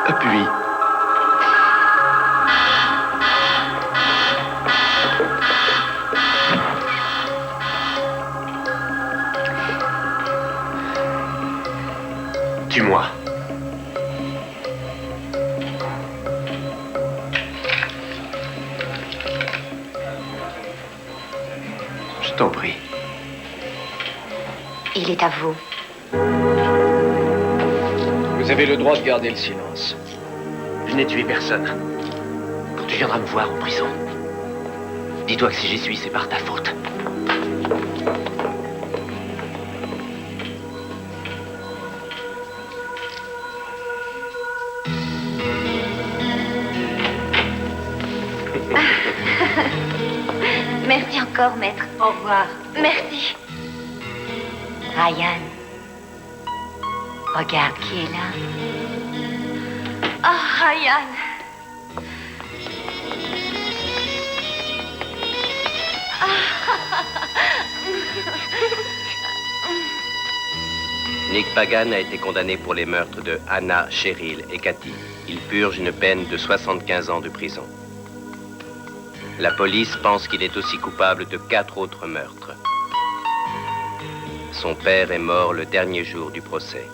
Appuie. Tue-moi. Je t'en prie. Il est à vous. Vous avez le droit de garder le silence. Je n'ai tué personne. Quand tu viendras me voir en prison, dis-toi que si j'y suis, c'est par ta faute. Merci encore, maître. Au revoir. Merci. Ryan. Regarde qui est là. Oh, Ryan. Nick Pagan a été condamné pour les meurtres de Anna, Cheryl et Cathy. Il purge une peine de 75 ans de prison. La police pense qu'il est aussi coupable de 4 autres meurtres. Son père est mort le dernier jour du procès.